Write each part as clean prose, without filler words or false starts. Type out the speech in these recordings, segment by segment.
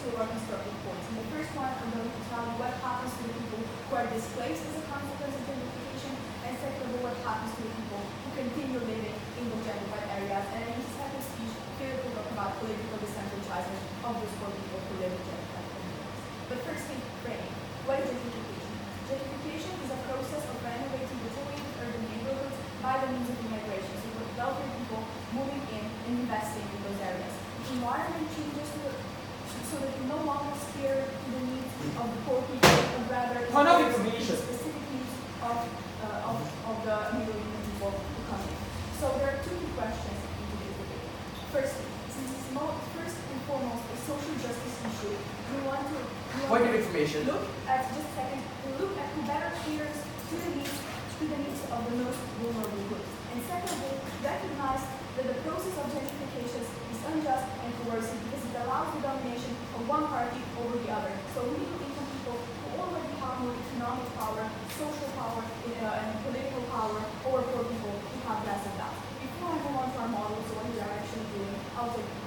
two of our constructive points. In the first one, I'm going to tell you what happens to the people who are displaced as a consequence of gentrification, and secondly, what happens to the people who continue living in those gentrified areas. And in the second speech, Philip will talk about political disenfranchisement of those poor people who live in gentrified communities. But firstly, framing. What is gentrification? Gentrification is a process of renovating deteriorated urban neighborhoods by the means of immigration. So for wealthy people moving in and investing in those areas. The environment changes so that it no longer steers to the needs of the poor people, but rather to the specific needs of the middle-income people who come in. So there are two key questions in today's debate. Firstly, since it's first and foremost a social justice issue, we want to point of information. Look at who better caters to the needs of the most vulnerable groups. And secondly, recognize that the process of gentrification is unjust and coercive because it allows the domination of one party over the other. So middle-income people who already have more economic power, social power, and political power over poor people who have less of that. Before I move on to our model, so what we are actually doing, I'll take it.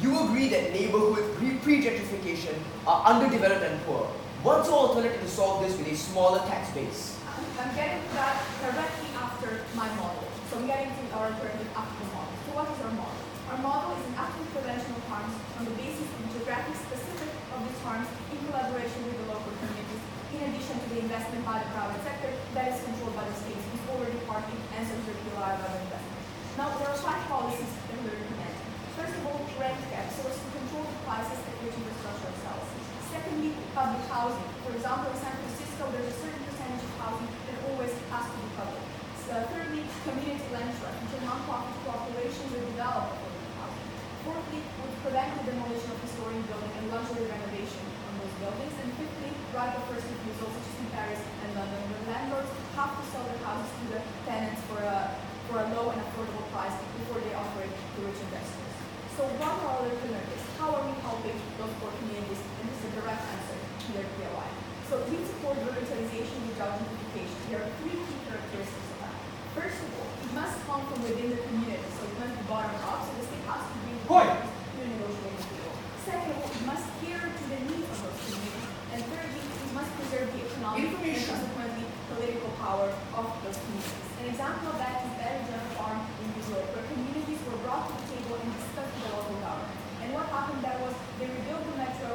You agree that neighborhoods pre-gentrification are underdeveloped and poor. What's the alternative to solve this with a smaller tax base? I'm getting to that directly after my model. So I'm getting to our alternative after the model. So what is our model? Our model is an active prevention of harms on the basis of the geographic specific of these harms in collaboration with the local communities, in addition to the investment by the private sector that is controlled by the states, who's already partly answers the rely on investment. Now, there are 5 policies that we're implementing. First of all, rent cap, so as to control the prices at which infrastructure sells. Secondly, public housing. For example, in San Francisco, there's a certain percentage of housing that always has to be public. Thirdly, community land trust, which are non-profit corporations that develop affordable housing. Fourthly, would prevent the demolition of historic buildings and luxury renovation on those buildings. And fifthly, right of first refusal, such as in Paris and London, where landlords have to sell their houses to the tenants for a low and affordable price before they offer it to rich investors. So what are our alternatives? How are we helping those poor communities? And this is a direct answer to their POI. So we support revitalization without gentrification. There are 3 key characteristics of that. First of all, it must come from within the community. So it must be bottom up, so the state has to bring the communities to the negotiating table. Second of all, it must cater to the needs of those communities. And thirdly, it must preserve the economic and consequently political power of those communities. An example of that is Belgian farm in New York, where communities were brought to the table and discussed with the local government. And what happened there was they rebuilt the metro,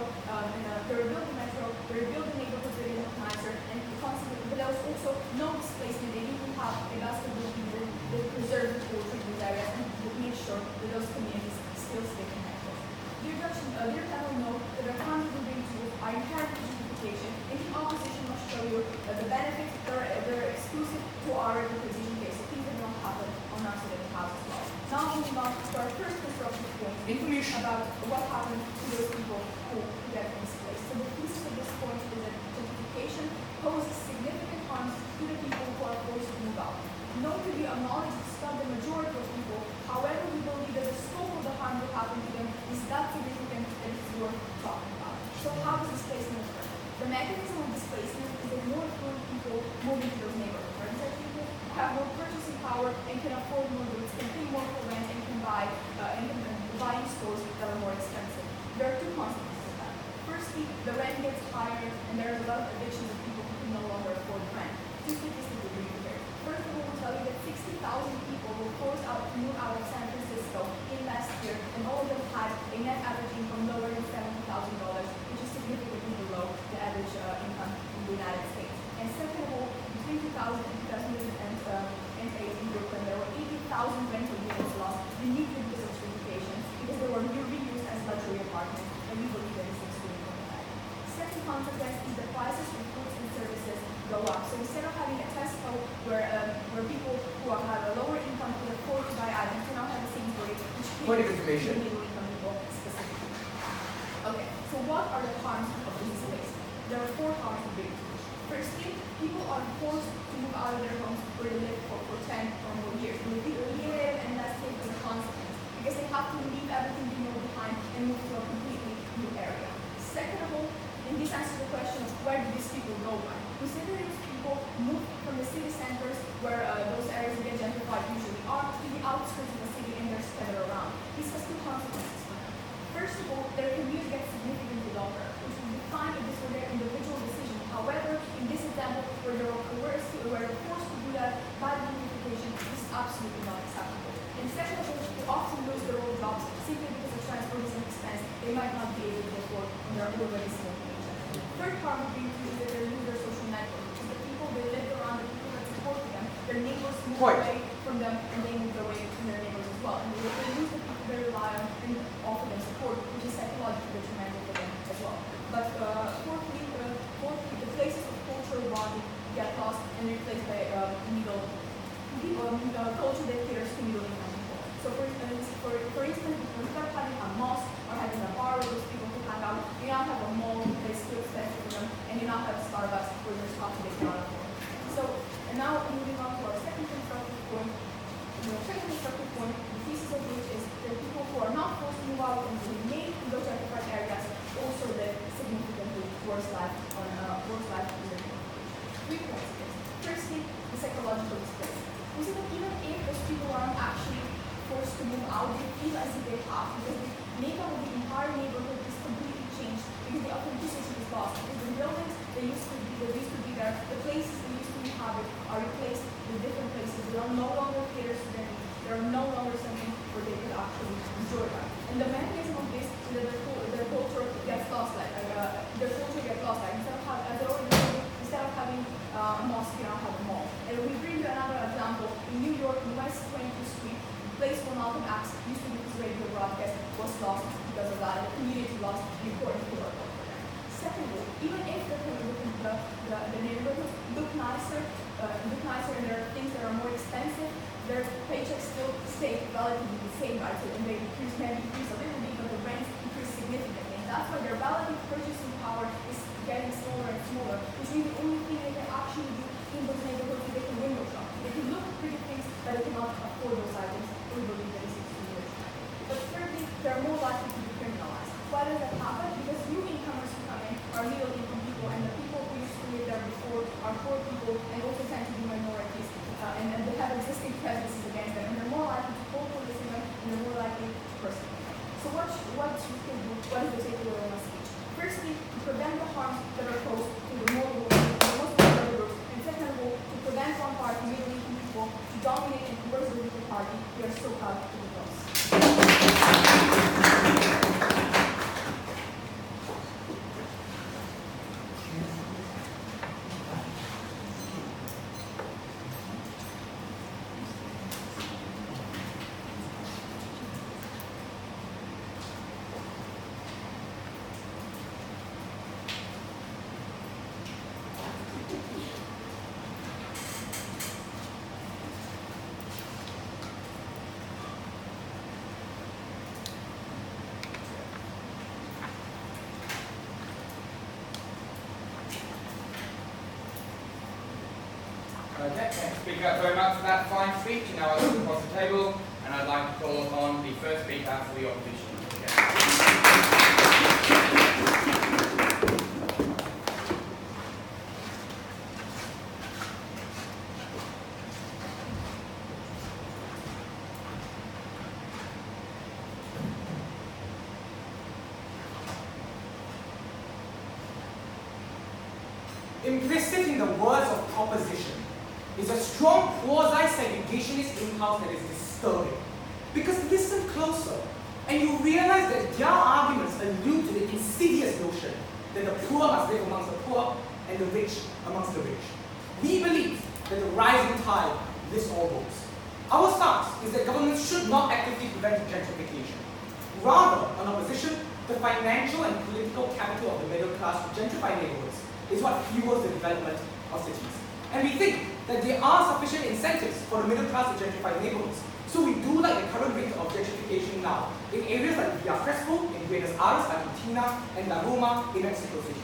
they rebuilt the neighborhoods that didn't look nicer, and consequently, but there was also no displacement. They didn't have a basketball team that preserved the poetry in those areas and would make sure that those communities still stay connected. Dear panel, note that our funds will bring tools are inherent in gentrification, and the opposition must show you that the benefits they're exclusive to our representation case, so things that don't happen on our city house as well. Now moving on to our first constructive point, information about what happened to those people who get displaced. So the thesis of this point is that gentrification poses significant harms to the people who are forced to move out. Note that we acknowledge it's not the majority of people, however we believe that the scope of the harm that happened to them is that significant that it's worth talking about. So how does displacement work? The mechanism of displacement is that more affluent people move into those neighborhoods. For instance, people who have more purchasing power and can afford more goods, can pay more for rent, and can buy in stores that are more expensive. There are 2 consequences of that. Firstly, the rent gets higher, and there are a lot of evictions of people who can no longer afford rent. 2 statistics will bring you here. First of all, we'll tell you that 60,000 people were forced to move out of San Francisco in last year, and all of them had a net average income lower than $70,000, which is significantly below the average income in the United States. And second of all, between 2000 and 2008 in Brooklyn, there were 80,000 rental units lost immediately because of gentrification, because they were reused as luxury apartments, and we believe that this is extremely problematic. Second consequence is the prices of goods and services go up. So instead of having a Tesco where people who have a lower income could afford to buy items, you now have the same rate, which point of information. middle income people specifically. Okay, so what are the harms of this displacement? There are 4 harms of big. Firstly, people are forced to move out of their homes where they lived for 10 or more years. They live and that's safe as a consequence because they have to leave everything they know behind and move to a completely new area. Second of all, and this answers the question of where do these people go by? Consider these people move from the city centers where those areas that get gentrified usually are to the outskirts of the city and they're scattered around. This has 2 consequences for them. First of all, their commute gets significantly developer, which will be fine if this were their individual decision. However, in this example, where they're coerced, where they're forced to do that by the gentrification, this is absolutely not acceptable. And second of all, they often lose their old jobs simply because of transport is an expense they might not be able to afford when they're already small paycheck. Third part would be that they lose their social network, which is the people they live around, the people that support them, their neighbors move away from them, and they move away from their neighbors as well. And they lose the people they rely on and offer them support, which is psychologically detrimental for them as well. But fourthly, the places of cultural bonding get lost and replaced by culture that caters to middle income people. So for instance, instead of having a mosque or having a bar where those people can hang out, you now have a mall that's too expensive for them, and you now have Starbucks where there's coffee they cannot afford. So, and now moving on to our second constructive point. The second constructive point, the thesis of which is that people who are not forced to move out and to remain in those gentrified areas also live significantly worse life in their community. 3 points of this. Firstly, the psychological displacement. We see that even if those people aren't actually forced to move out, they feel as if they have, because the makeup of the entire neighborhood is completely changed, because the authenticity is lost. Because the buildings that used to be there, the places they used to inhabit are replaced with different places. They are no longer caters to them. They are no longer something where they could actually enjoy that. And the mechanism of this is that their culture gets lost. Instead of having a mosque, you now have a mall. And we bring you another example. In New York, in West 20th Street, the place where Malcolm X used to do his radio broadcast was lost because of that. The community lost the important pillar for them. Secondly, even if the neighborhoods look nicer and there are things that are more expensive, their paychecks still stay relatively the same, right? So, and they maybe increase a little bit, but the rents increase significantly. And that's why their relative purchasing power is getting smaller and smaller, which means the only thing they can actually do in those neighborhoods is they can window shop. They can look at pretty things, but they cannot afford those items. We believe that is extremely expensive. But thirdly, they're more likely to be criminalized. Why does that happen? Because new incomers who come in are middle income people, and the people who used to live there before are poor people and also tend to be minorities, and they have existing prejudices against them, and they're more likely to vote for this event, and they're more likely to persecute them. So what is the takeaway of my speech? Firstly, to prevent the harms that are posed to the most vulnerable groups, and second of all, to prevent one party, middle income people, to dominate and coerce the weaker party. We are so proud to do those. Okay, thank you, Speaker, very much for that fine speech. And now I look across the table, and I'd like to call upon the first speaker for the opposition. Implicit in the words of proposition is a strong quasi-segregationist impulse that is disturbing. Because listen closer, and you realize that their arguments allude to the insidious notion that the poor must live amongst the poor and the rich amongst the rich. We believe that the rising tide lifts all boats. Our stance is that governments should not actively prevent gentrification. Rather, an opposition to financial and political capital of the middle class to gentrify neighborhoods is what fuels the development of cities. And we think that there are sufficient incentives for the middle class to gentrify neighborhoods. So we do like the current rate of gentrification now in areas like Villa Crespo, in Buenos Aires, Argentina, and La Roma in Mexico City.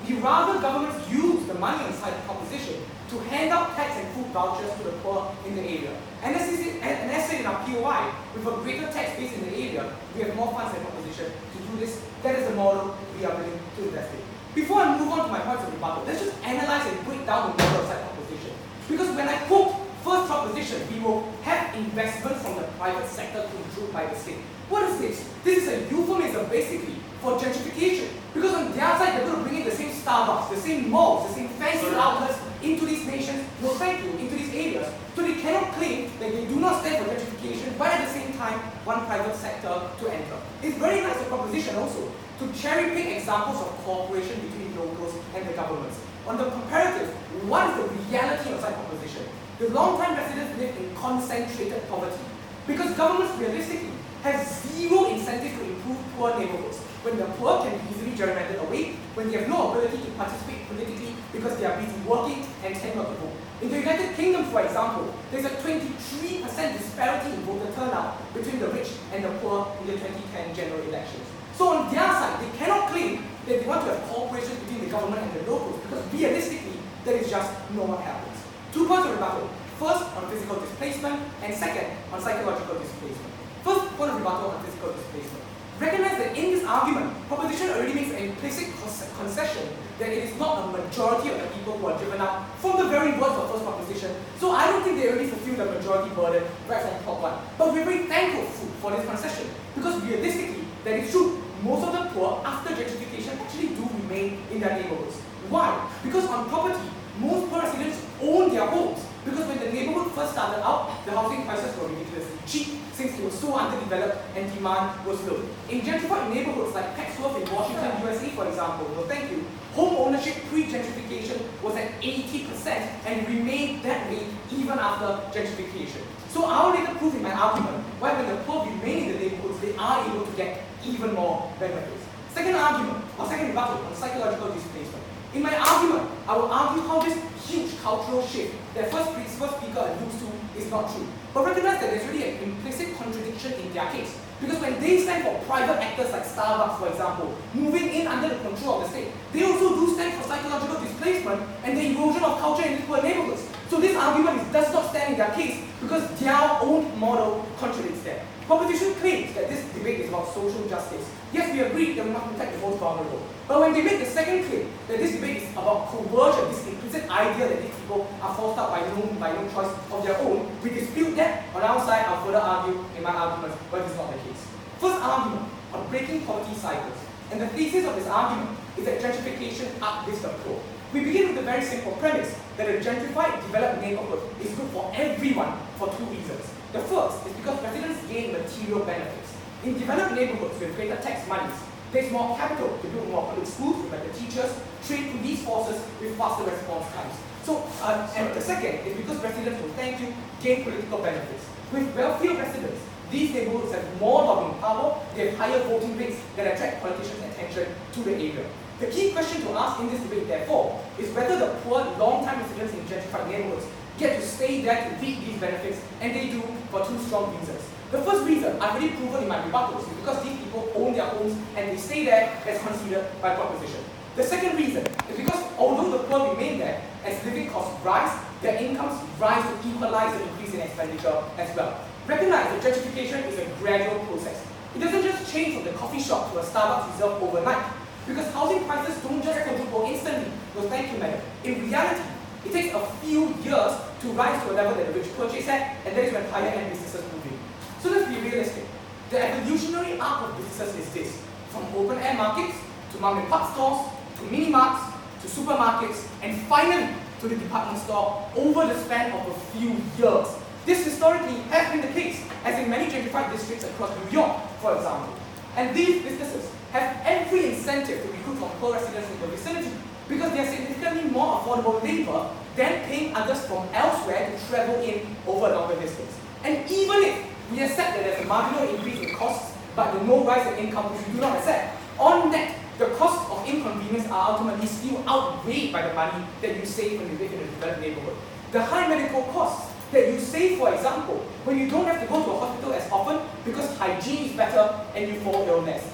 We rather governments use the money on side proposition to hand out tax and food vouchers to the poor in the area. And as said in our POI, with a greater tax base in the area, we have more funds and proposition to do this. That is the model we are willing to invest in. Before I move on to my points of rebuttal, let's just analyze and break down the model of side proposition. Because when I quote first proposition, we will have investments from the private sector controlled by the state. What is this? This is a euphemism basically for gentrification. Because on their side, they're going to bring in the same Starbucks, the same malls, the same fancy outlets into these nations, no thank you, into these areas. So they cannot claim that they do not stand for gentrification, but at the same time, want private sector to enter. It's very nice a proposition also to cherry pick examples of cooperation between locals and the governments. On the comparative, what is the reality of such proposition? The long-time residents live in concentrated poverty because governments realistically have zero incentive to improve poor neighborhoods when the poor can be easily gerrymandered away, when they have no ability to participate politically because they are busy working and cannot vote. In the United Kingdom, for example, there's a 23% disparity in voter turnout between the rich and the poor in the 2010 general elections. So on their side, they cannot claim that they want to have cooperation between the government and the locals because realistically, that is just not what happens. 2 points of rebuttal. First, on physical displacement, and second, on psychological displacement. First point of rebuttal on physical displacement. Recognize that in this argument, proposition already makes an implicit concession that it is not a majority of the people who are driven out from the very words of first proposition. So I don't think they already fulfill the majority burden right from top one. But we're very thankful for this concession because realistically, that is true. Most of the poor, after gentrification, actually do remain in their neighborhoods. Why? Because on property, most poor residents own their homes. Because when the neighborhood first started out, the housing prices were ridiculously cheap since it was so underdeveloped and demand was low. In gentrified neighborhoods like Pexworth in Washington, USA, for example, well, thank you, home ownership pre-gentrification was at 80% and remained that way even after gentrification. So I'll later prove in my argument why when the poor remain in the neighborhoods, they are able to get even more benefits. Second argument, or second rebuttal on psychological displacement. In my argument, I will argue how this huge cultural shift that first speaker alludes to is not true. But recognize that there's really an implicit contradiction in their case. Because when they stand for private actors like Starbucks, for example, moving in under the control of the state, they also do stand for psychological displacement and the erosion of culture in these poor neighborhoods. So this argument does not stand in their case because their own model contradicts them. Proposition claims that this debate is about social justice. Yes, we agree that we must protect the most vulnerable. But when they make the second claim that this debate is about coercion, this implicit idea that these people are forced out by no choice of their own, we dispute that. On our side, I'll further argue in my arguments, but it's not the case. First argument on breaking poverty cycles. And the thesis of this argument is that gentrification uplifts the poor. We begin with a very simple premise that a gentrified, developed neighborhood is good for everyone for 2 reasons. The first is because residents gain material benefits. In developed neighborhoods with greater tax monies, there's more capital to build more public schools with better teachers, train police forces with faster response times. So, and the second is because residents will thank you, gain political benefits. With wealthier residents, these neighborhoods have more lobbying power, they have higher voting rates that attract politicians' attention to the area. The key question to ask in this debate, therefore, is whether the poor, long-time residents in gentrified neighborhoods get to stay there to reap these benefits, and they do for 2 strong reasons. The first reason, I've already proven in my rebuttals, is because these people own their homes and they stay there as considered by proposition. The second reason is because although the poor remain there, as living costs rise, their incomes rise to equalize the increase in expenditure as well. Recognize that gentrification is a gradual process. It doesn't just change from the coffee shop to a Starbucks reserve overnight, because housing prices don't just quadruple instantly. No, thank you, madam. In reality, it takes a few years to rise to a level that the rich purchase at, and that is when higher-end businesses move in. So let's be realistic. The evolutionary arc of businesses is this: from open-air markets, to mom-and-pop stores, to mini-marts, to supermarkets, and finally to the department store over the span of a few years. This historically has been the case, as in many gentrified districts across New York, for example. And these businesses have every incentive to recruit from poor residents in the vicinity, because they are significantly more affordable labor than paying others from elsewhere to travel in over a longer distance. And even if we accept that there's a marginal increase in costs, but the no rise in income, which we do not accept, on net, the costs of inconvenience are ultimately still outweighed by the money that you save when you live in a developed neighborhood. The high medical costs that you save, for example, when you don't have to go to a hospital as often because hygiene is better and you fall ill less.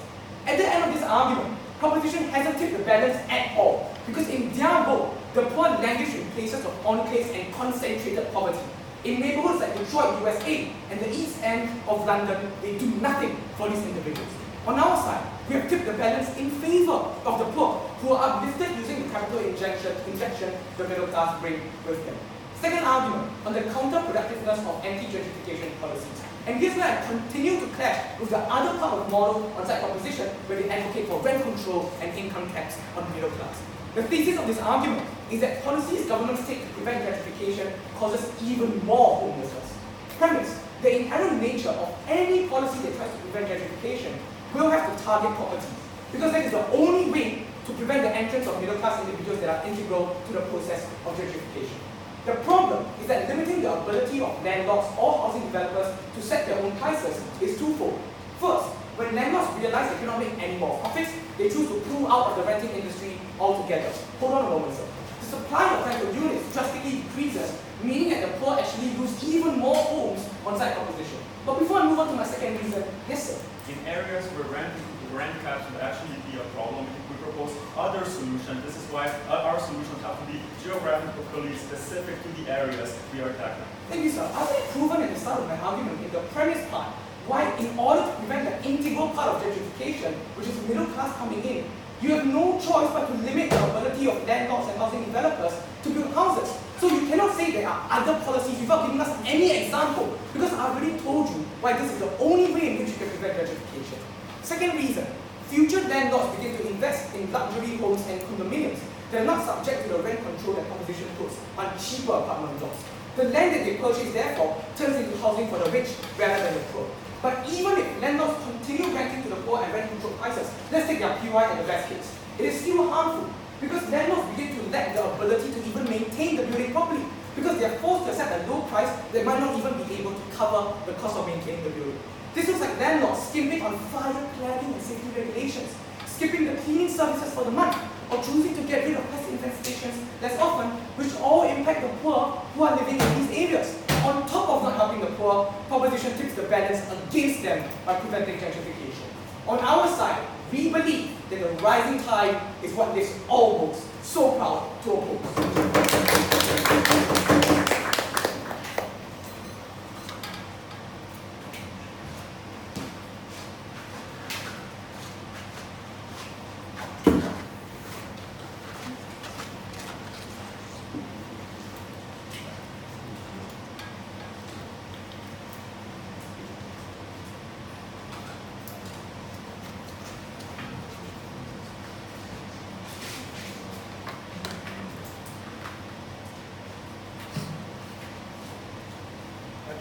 At the end of this argument, proposition hasn't tipped the balance at all, because in their vote, the poor languish in places of enclaves and concentrated poverty. In neighborhoods like Detroit, USA, and the East End of London, they do nothing for these individuals. On our side, we have tipped the balance in favor of the poor, who are uplifted using the capital injection the middle class bring with them. Second argument on the counterproductiveness of anti-gentrification policies. And here's where I continue to clash with the other part of the model on site proposition, where they advocate for rent control and income caps on the middle class. The thesis of this argument is that policies governments take to prevent gentrification causes even more homelessness. Premise: the inherent nature of any policy that tries to prevent gentrification will have to target property, because that is the only way to prevent the entrance of middle-class individuals that are integral to the process of gentrification. The problem is that limiting the ability of landlords or housing developers to set their own prices is twofold. First, when landlords realize they cannot make any more profits, they choose to pull out of the renting industry altogether. Hold on a moment, sir. The supply of rental units drastically decreases, meaning that the poor actually lose even more homes on site proposition. But before I move on to my second reason, yes, sir. In areas where rent caps would actually be a problem, we propose other solutions. This is why our solutions have to be geographically specific to the areas we are tackling. Thank you, sir. I've already proven at the start of my argument in the premise part why, in order to prevent the integral part of gentrification, which is middle class coming in, you have no choice but to limit the ability of landlords and housing developers to build houses. So you cannot say there are other policies without giving us any example, because I already told you why this is the only way in which you can prevent gentrification. Second reason, future landlords begin to invest in luxury homes and condominiums that are not subject to the rent control that proposition puts on cheaper apartment blocks. The land that they purchase, therefore, turns into housing for the rich rather than the poor. But even if landlords continue renting to the poor and rent control prices, let's take their PY in the best case, it is still harmful, because landlords begin to lack the ability to even maintain the building properly, because they are forced to accept a low price that might not even be able to cover the cost of maintaining the building. This looks like landlords skimping on fire cladding and safety regulations, skipping the cleaning services for the month, or choosing to get rid of pest infestations less often, which all impact the poor who are living in these areas. On top of not helping the poor, proposition tips the balance against them by preventing gentrification. On our side, we believe that the rising tide is what makes all boats so proud to oppose.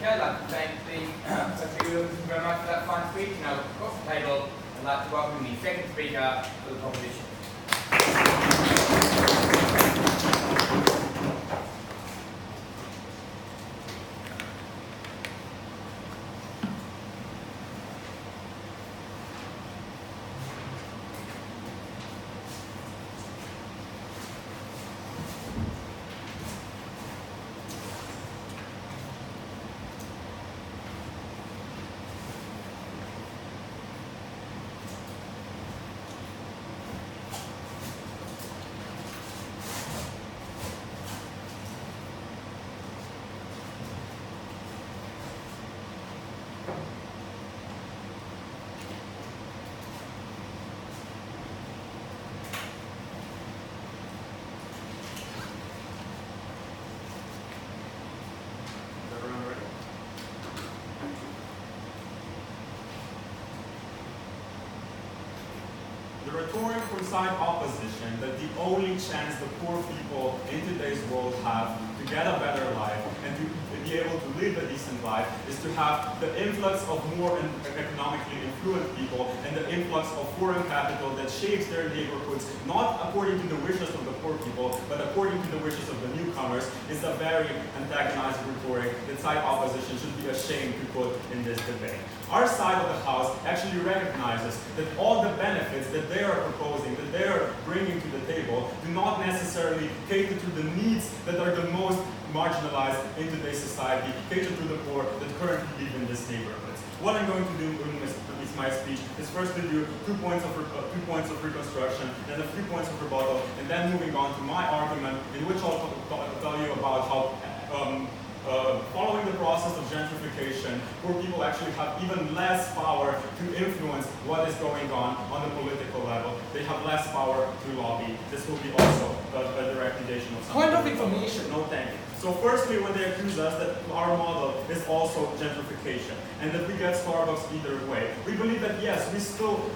Okay, I'd like to thank the Secretary very much for that fine speech. Now, across the table, I'd like to welcome the second speaker for the proposition. The rhetoric from side opposition that the only chance the poor people in today's world have to get a better life and to be able to live a decent life is to have the influx of more economically influent people and the influx of foreign capital that shapes their neighborhoods, not according to the wishes of the poor people, but according to the wishes of the newcomers, is a very antagonizing rhetoric that side opposition should be ashamed to put in this debate. Our side of the house actually recognizes that all the benefits that they are proposing, that they are bringing to the table, do not necessarily cater to the needs that are the most marginalized in today's society, cater to the poor that currently live in these neighborhoods. What I'm going to do in my speech is first to do 2 points of reconstruction, then a few points of rebuttal, and then moving on to my argument, in which I'll tell you about how following the process of gentrification, poor people actually have even less power to influence what is going on the political level. They have less power to lobby. This will be also a direct negation of something. Point of information. No, thank you. So firstly, when they accuse us that our model is also gentrification and that we get Starbucks either way, we believe that yes, we still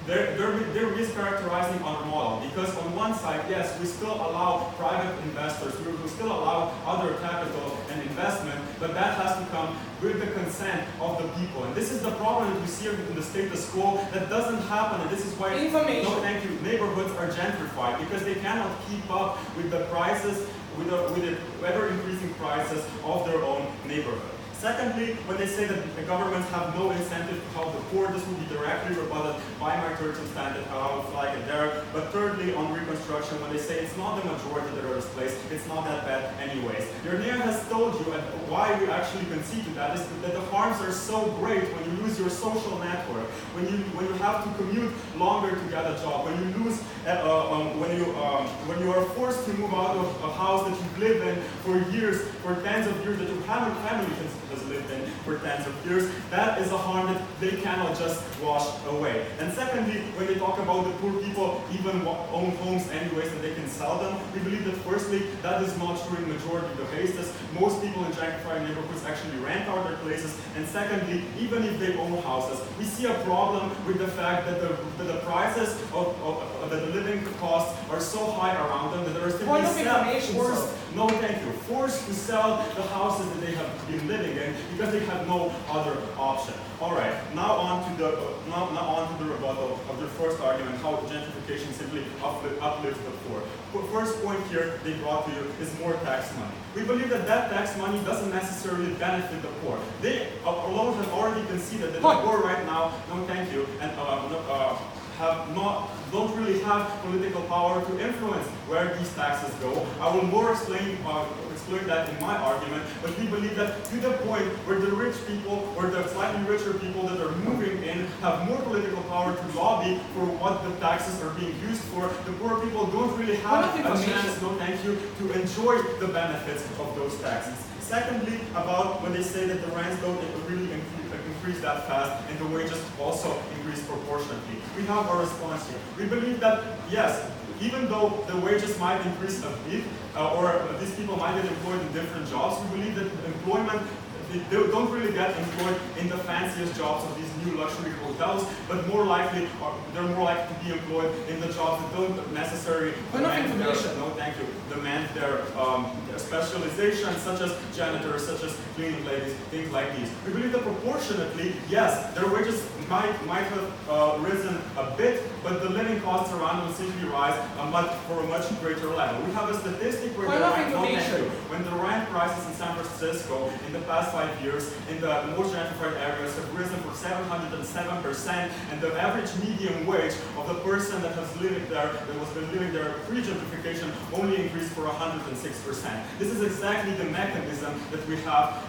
they're mischaracterizing our model, because on one side, yes, we still allow private investors, we still allow other capital and investment, but that has to come with the consent of the people. And this is the problem that we see in the status quo that doesn't happen, and this is why information. No, thank you. Neighborhoods are gentrified because they cannot keep up with the prices, with the ever-increasing prices of their own neighborhood. Secondly, when they say that the governments have no incentive to help the poor, this will be directly rebutted by my third substantive, I'll flag it there. But thirdly, on reconstruction, when they say it's not the majority that are displaced, it's not that bad anyways. Yernia has told you, and why we actually concede to that is that the harms are so great when you lose your social network, when you have to commute longer to get a job, when you lose, when you are forced to move out of a house that you've lived in for years, for tens of years, that your family has lived in for tens of years, that is a harm that they cannot just wash away. And secondly, when they talk about the poor people even own homes anyways that they can sell them, we believe that firstly, that is not true in majority of the cases. Most people in gentrified neighborhoods actually rent out their places. And secondly, even if they own houses, we see a problem with the fact that the prices of the living costs are so high around them that there are simply forced to sell the houses that they have been living in because they have no other option. All right, now on to the rebuttal of the first argument, how gentrification simply uplifts the poor. The first point here they brought to you is more tax money. We believe that tax money doesn't necessarily benefit the poor. They alone have already conceded that the poor right now, no thank you, and don't really have political power to influence where these taxes go. I will more explain that in my argument, but we believe that to the point where the rich people or the slightly richer people that are moving in have more political power to lobby for what the taxes are being used for, the poor people don't really have a chance, no thank you, to enjoy the benefits of those taxes. Secondly, about when they say that the rents don't really increase that fast and the wages also increase proportionately. We have our response here. We believe that, yes, even though the wages might increase a bit, or these people might get employed in different jobs, we believe that employment, they don't really get employed in the fanciest jobs of these new luxury hotels, but they're more likely to be employed in the jobs that don't necessarily demand their specialization, such as janitors, such as cleaning ladies, things like these. We believe that proportionately, yes, their wages might have risen a bit, but the living costs around them simply rise for a much greater level. We have a statistic where when the rent prices in San Francisco in the past 5 years in the most gentrified areas have risen for 707%, and the average median wage of the person that has lived there, that was been living there pre-gentrification, only increased for 106%. This is exactly the mechanism that we have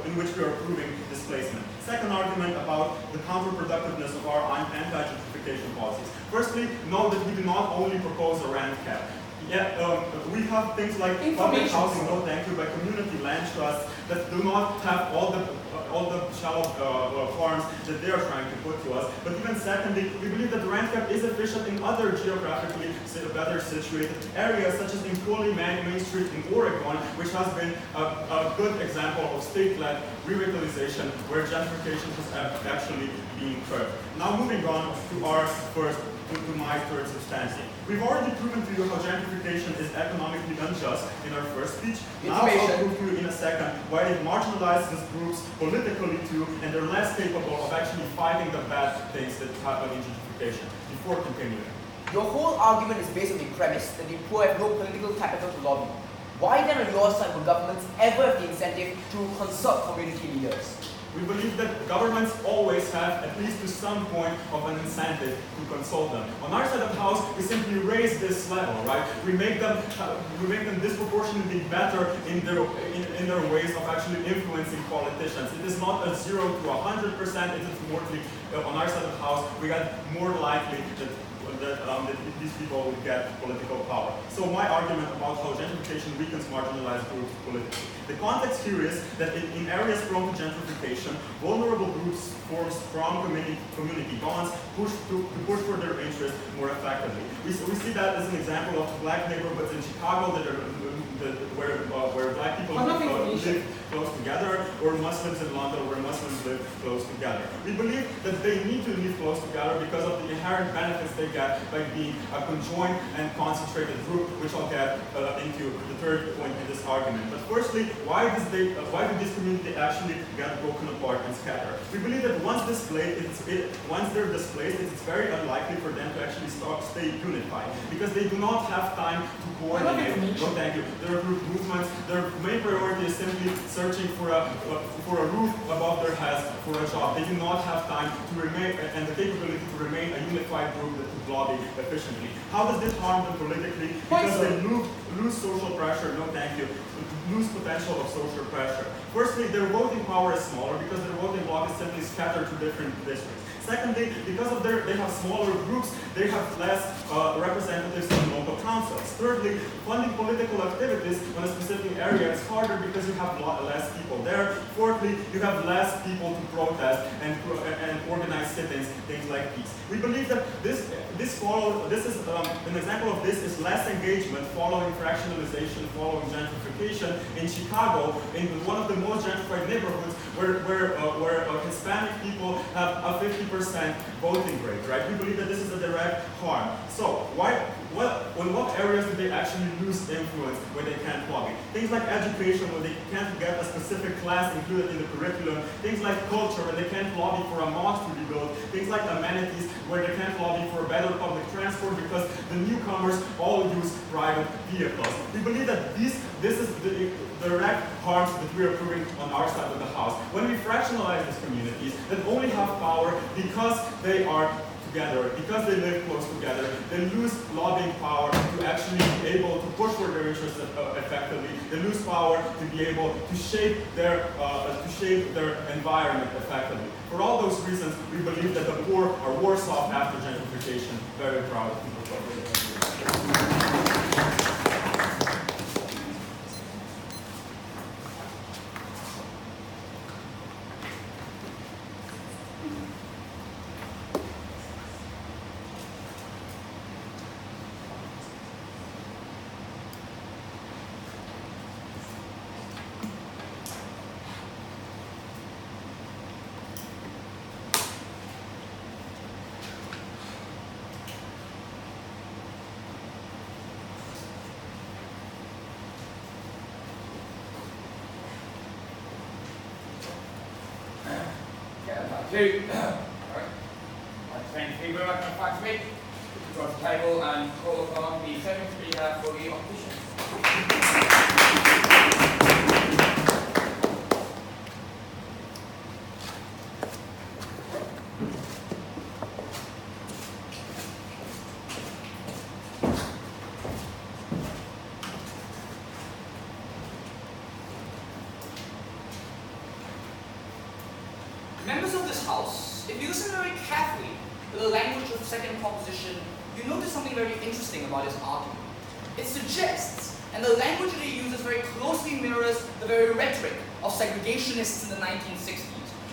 in which we are proving displacement. Second argument about the counterproductiveness of our anti-gentrification policies. Firstly, note that we do not only propose a rent cap. We have things like public housing, no thank you, by community land trusts that do not have all the shallow farms that they are trying to put to us. But even secondly, we believe that the rent cap is efficient in other geographically better situated areas, such as in Poli Main Street in Oregon, which has been a good example of state-led revitalization where gentrification has actually been curbed. Now moving on to my third substantive. We've already proven to you how gentrification is economically unjust in our first speech. Now I'll prove to you in a second why it marginalizes groups politically too, and they're less capable of actually fighting the bad things that happen in gentrification. Before continuing. Your whole argument is based on the premise that the poor have no political capital to lobby. Why then on your side will governments ever have the incentive to consult community leaders? We believe that governments always have, at least to some point, of an incentive to consult them. On our side of the house, we simply raise this level, right? We make them disproportionately better in their ways of actually influencing politicians. It is not a 0 to 100%. It is more on our side of the house. We got more likely that that these people would get political power. So my argument about how gentrification weakens marginalized groups politically. The context here is that in areas prone to gentrification, vulnerable groups form strong community bonds to push for their interests more effectively. We see that as an example of black neighborhoods in Chicago where black people live close together, or Muslims in London where Muslims live close together. We believe that they need to live close together because of the inherent benefits they get by being a conjoined and concentrated group, which I'll get into the third point in this argument. But firstly, why do these communities actually get broken apart and scatter? We believe that once they're displaced, it's very unlikely for them to actually stay unified, because they do not have time to coordinate. No, thank you. Their group movements, their main priority is simply searching for a roof above their heads for a job. They do not have time to remain and the capability to remain a unified group that could lobby efficiently. How does this harm them politically? Because they lose social pressure. No, thank you. Lose potential of social pressure. Firstly, their voting power is smaller because their voting bloc is simply scattered to different districts. Secondly, because of they have smaller groups, they have less representatives in local councils. Thirdly, funding political activities in a specific area is harder because you have less people there. Fourthly, you have less people to protest and organize sit-ins, things like these. We believe that this is an example of this is less engagement following fractionalization, following gentrification in Chicago, in one of the most gentrified neighborhoods where Hispanic people have a 50% voting rate, right? We believe that this is a direct harm. So in what areas do they actually lose influence where they can't lobby? Things like education, where they can't get a specific class included in the curriculum. Things like culture, where they can't lobby for a mosque to be built. Things like amenities, where they can't lobby for better public transport because the newcomers all use private vehicles. We believe that this is the direct harms that we are proving on our side of the house. When we fractionalize these communities that only have power because they are together, because they live close together, they lose lobbying power to actually be able to push for their interests effectively. They lose power to be able to shape their environment effectively. For all those reasons, we believe that the poor are worse off after gentrification. Very proud of people. Alright. Thank you very much for the speak. Go to the table and call upon the second speaker for the opposition. Members of this House, if you listen very carefully to the language of the second proposition, you notice something very interesting about his argument. It suggests, and the language that he uses very closely mirrors the very rhetoric of segregationists in the 1960s.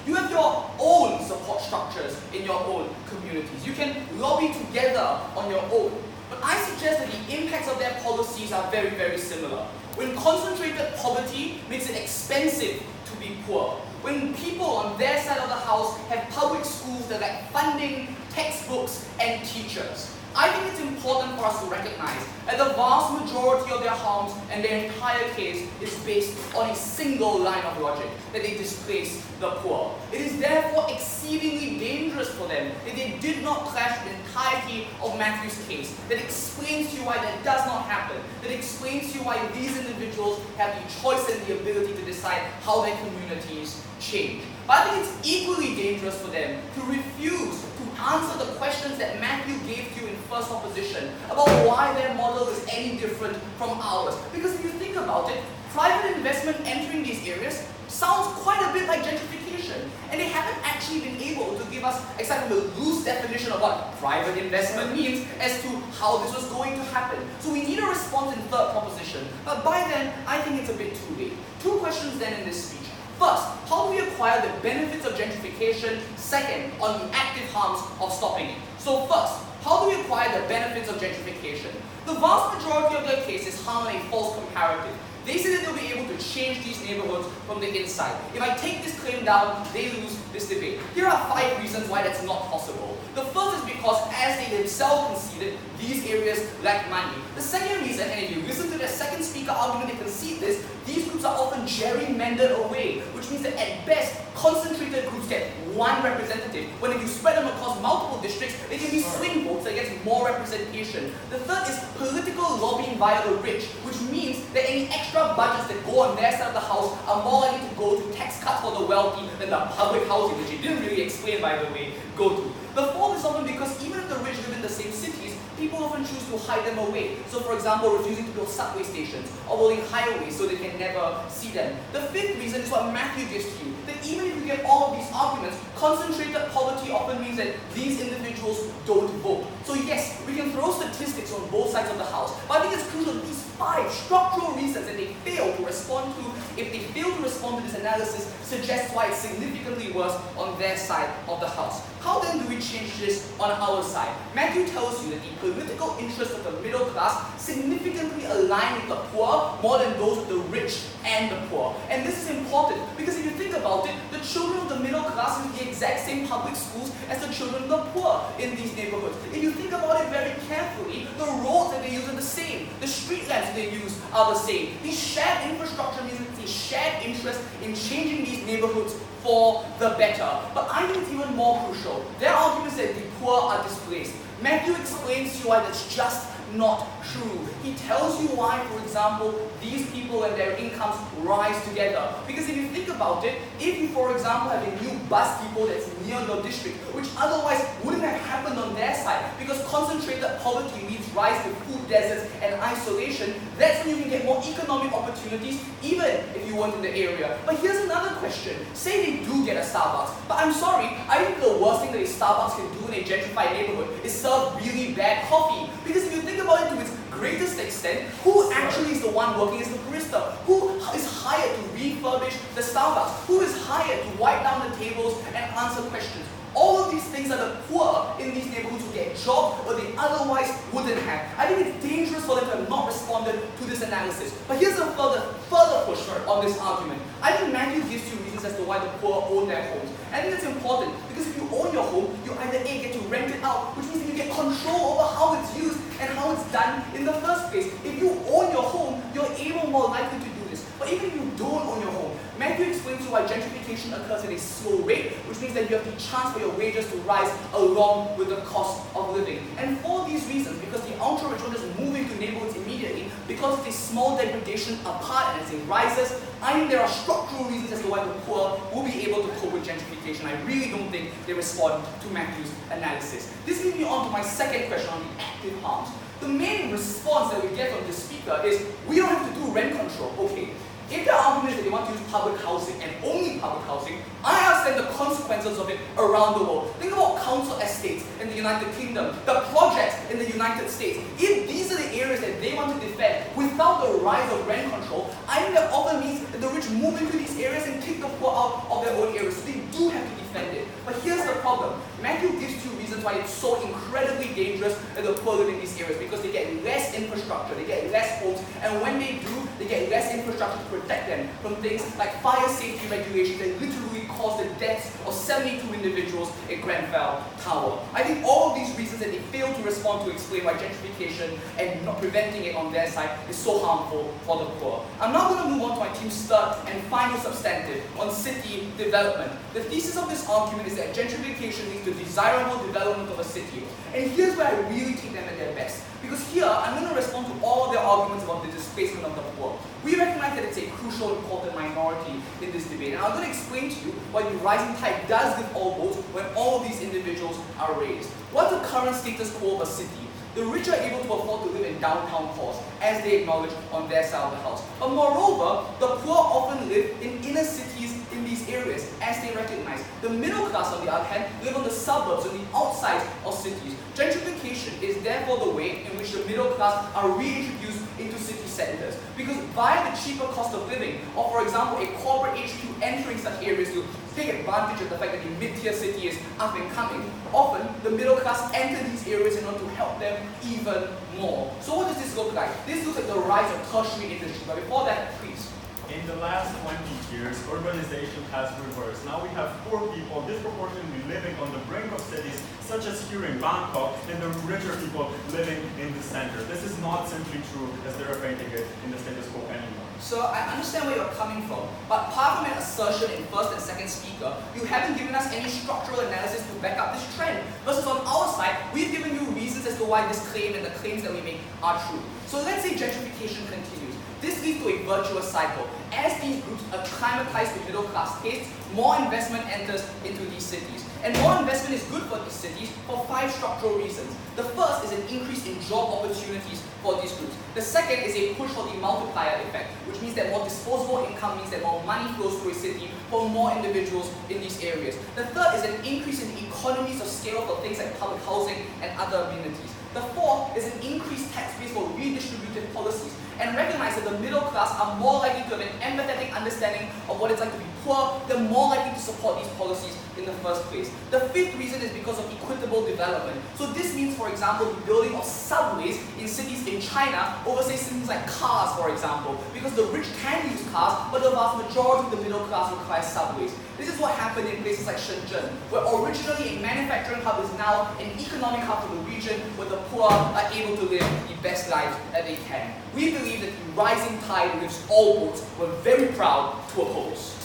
You have your own support structures in your own communities. You can lobby together on your own. But I suggest that the impacts of their policies are very, very similar. When concentrated poverty makes it expensive to be poor, when people on their side of the house have public schools that lack funding, textbooks, and teachers. I think it's important for us to recognize that the vast majority of their harms and their entire case is based on a single line of logic, that they displace the poor. It is therefore exceedingly dangerous for them that they did not clash the entirety of Matthew's case. That explains to you why that does not happen. That explains to you why these individuals have the choice and the ability to decide how their communities change. But I think it's equally dangerous for them to refuse to answer the questions that Matthew gave to you in first opposition about why their model is any different from ours. Because if you think about it, private investment entering these areas sounds quite a bit like gentrification. proposition, and they haven't actually been able to give us exactly the loose definition of what private investment means as to how this was going to happen. So we need a response in third proposition, but by then, I think it's a bit too late. Two questions then in this speech. First, how do we acquire the benefits of gentrification? Second, on the active harms of stopping it. So first, how do we acquire the benefits of gentrification? The vast majority of their cases harm on a false comparative. They say that they'll be able to change these neighborhoods from the inside. If I take this claim down, they lose this debate. Here are 5 reasons why that's not possible. The first is because, as they themselves conceded, these areas lack money. The second reason, and if you listen to their second speaker argument, they concede this, these groups are often gerrymandered away, which means that at best, concentrated groups get one representative, when if you spread them across multiple districts, they can be swing votes that gets more representation. The third is political lobbying via the rich, which means that any extra budgets that go on their side of the house are more likely to go to tax cuts for the wealthy than the public housing, which he didn't really explain, by the way, go to. The fourth is often because even if the rich live in the same cities, people often choose to hide them away. So for example, refusing to build subway stations or building highways so they can never see them. The fifth reason is what Matthew gives to you, that even if you get all of these arguments, concentrated poverty often means that these individuals don't vote. So yes, we can throw statistics on both sides of the house, but I think it's crucial that these 5 structural reasons that they fail to respond to, if they fail to respond to this analysis, suggests why it's significantly worse on their side of the house. How then do we change this on our side? Matthew tells you that the political interests of the middle class significantly align with the poor more than those of the rich and the poor. And this is important because if you think about it, the children of the middle class use the exact same public schools as the children of the poor in these neighborhoods. If you think about it very carefully, the roads that they use are the same. The street lamps that they use are the same. These shared infrastructure means it's a shared interest in changing these neighborhoods for the better. But I think it's even more crucial. Their argument is that the poor are displaced. Matthew explains to you why that's just not true. He tells you why, for example, these people and their incomes rise together. Because if you think about it, if you, for example, have a new bus depot that's near your district, which otherwise wouldn't have happened on their side, because concentrated poverty leads rise to food deserts and isolation, that's when you can get more economic opportunities, even if you weren't in the area. But here's another question. Say they do get a Starbucks, but I'm sorry, I think the worst thing that a Starbucks can do in a gentrified neighborhood is serve really bad coffee. Because if you think about it to its greatest extent, who actually is the one working as the barista? Who is hired to refurbish the Starbucks? Who is hired to wipe down the tables and answer questions? All of these things are the poor in these neighborhoods who get jobs or they otherwise wouldn't have. I think it's dangerous for them to have not responded to this analysis. But here's a further push on this argument. I think Matthew gives you reasons as to why the poor own their homes. I think that's important because if you own your home, you either A, get to rent it out, which means that you get control over how it's used and how it's done in the first place. If you own your home, you're able more likely to do this. But even if you don't own your home, Matthew explains to you why gentrification occurs at a slow rate, which means that you have the chance for your wages to rise along with the cost of living. And for these reasons, because the ultra-rich will just move into neighborhoods immediately, because it's a small degradation apart and as it rises, I think there are structural reasons as to why the poor will be able to cope with gentrification. I really don't think they respond to Matthew's analysis. This leads me on to my second question on the active harms. The main response that we get from this speaker is, we don't have to do rent control. Okay. If their argument is that they want to use public housing and only public housing, I ask them the consequences of it around the world. Think about council estates in the United Kingdom, the projects in the United States. If these are the areas that they want to defend without the rise of rent control, I think that often means that the rich move into these areas and kick the poor out of their own areas. So they do have to defend it. But here's the problem. Matthew gives you reasons why it's so incredibly dangerous that the poor live in these areas, because they get less infrastructure, they get less homes, and when they do, they get less infrastructure to protect them from things like fire safety regulations that literally caused the deaths of 72 individuals in Grenfell Tower. I think all of these reasons that they fail to respond to explain why gentrification and not preventing it on their side is so harmful for the poor. I'm now going to move on to my team's third and final substantive on city development. The thesis of this argument is that gentrification leads to desirable development of a city. And here's where I really take them at their best. Because here, I'm going to respond to all of their arguments about the displacement of the poor. We recognize that it's a crucial, important minority in this debate. And I'm going to explain to you why the rising tide does lift all boats when all of these individuals are raised. What's the current status quo of a city? the rich are able to afford to live in downtown cores, as they acknowledge on their side of the house. But moreover, the poor often live in inner cities in these areas, as they recognize. The middle class, on the other hand, live on the suburbs, on the outsides of cities. Gentrification is therefore the way in which the middle class are reintroduced into city centers. Because via the cheaper cost of living, or for example, a corporate HQ entering such areas to take advantage of the fact that the mid-tier city is up and coming, often the middle class enter these areas in order to help them even more. So what does this look like? This looks like the rise of tertiary industry. But before that, please. In the last 20 years, urbanization has reversed. Now we have poor people disproportionately living on the brink of cities, such as here in Bangkok, and the richer people living in the center. This is not simply true as they're painting it in the status quo anymore. So I understand where you're coming from, but apart from an assertion in first and second speaker, you haven't given us any structural analysis to back up this trend. Versus on our side, we've given you reasons as to why this claim and the claims that we make are true. So let's say gentrification continues. This leads to a virtuous cycle. As these groups acclimatize to middle class tastes, more investment enters into these cities. And more investment is good for these cities for 5 structural reasons. The first is an increase in job opportunities for these groups. The second is a push for the multiplier effect, which means that more disposable income means that more money flows through a city for more individuals in these areas. The third is an increase in economies of scale for things like public housing and other amenities. The fourth is an increased tax base for redistributive policies, and recognize that the middle class are more likely to have an empathetic understanding of what it's like to be poor. They're more likely to support these policies in the first place. The fifth reason is because of equitable development. So this means, for example, the building of subways in cities in China over, say, things like cars, for example, because the rich can use cars, but the vast majority of the middle class requires subways. This is what happened in places like Shenzhen, where originally a manufacturing hub is now an economic hub for the region, where the poor are able to live the best lives that they can. We believe that the rising tide lifts all boats. We're very proud to oppose.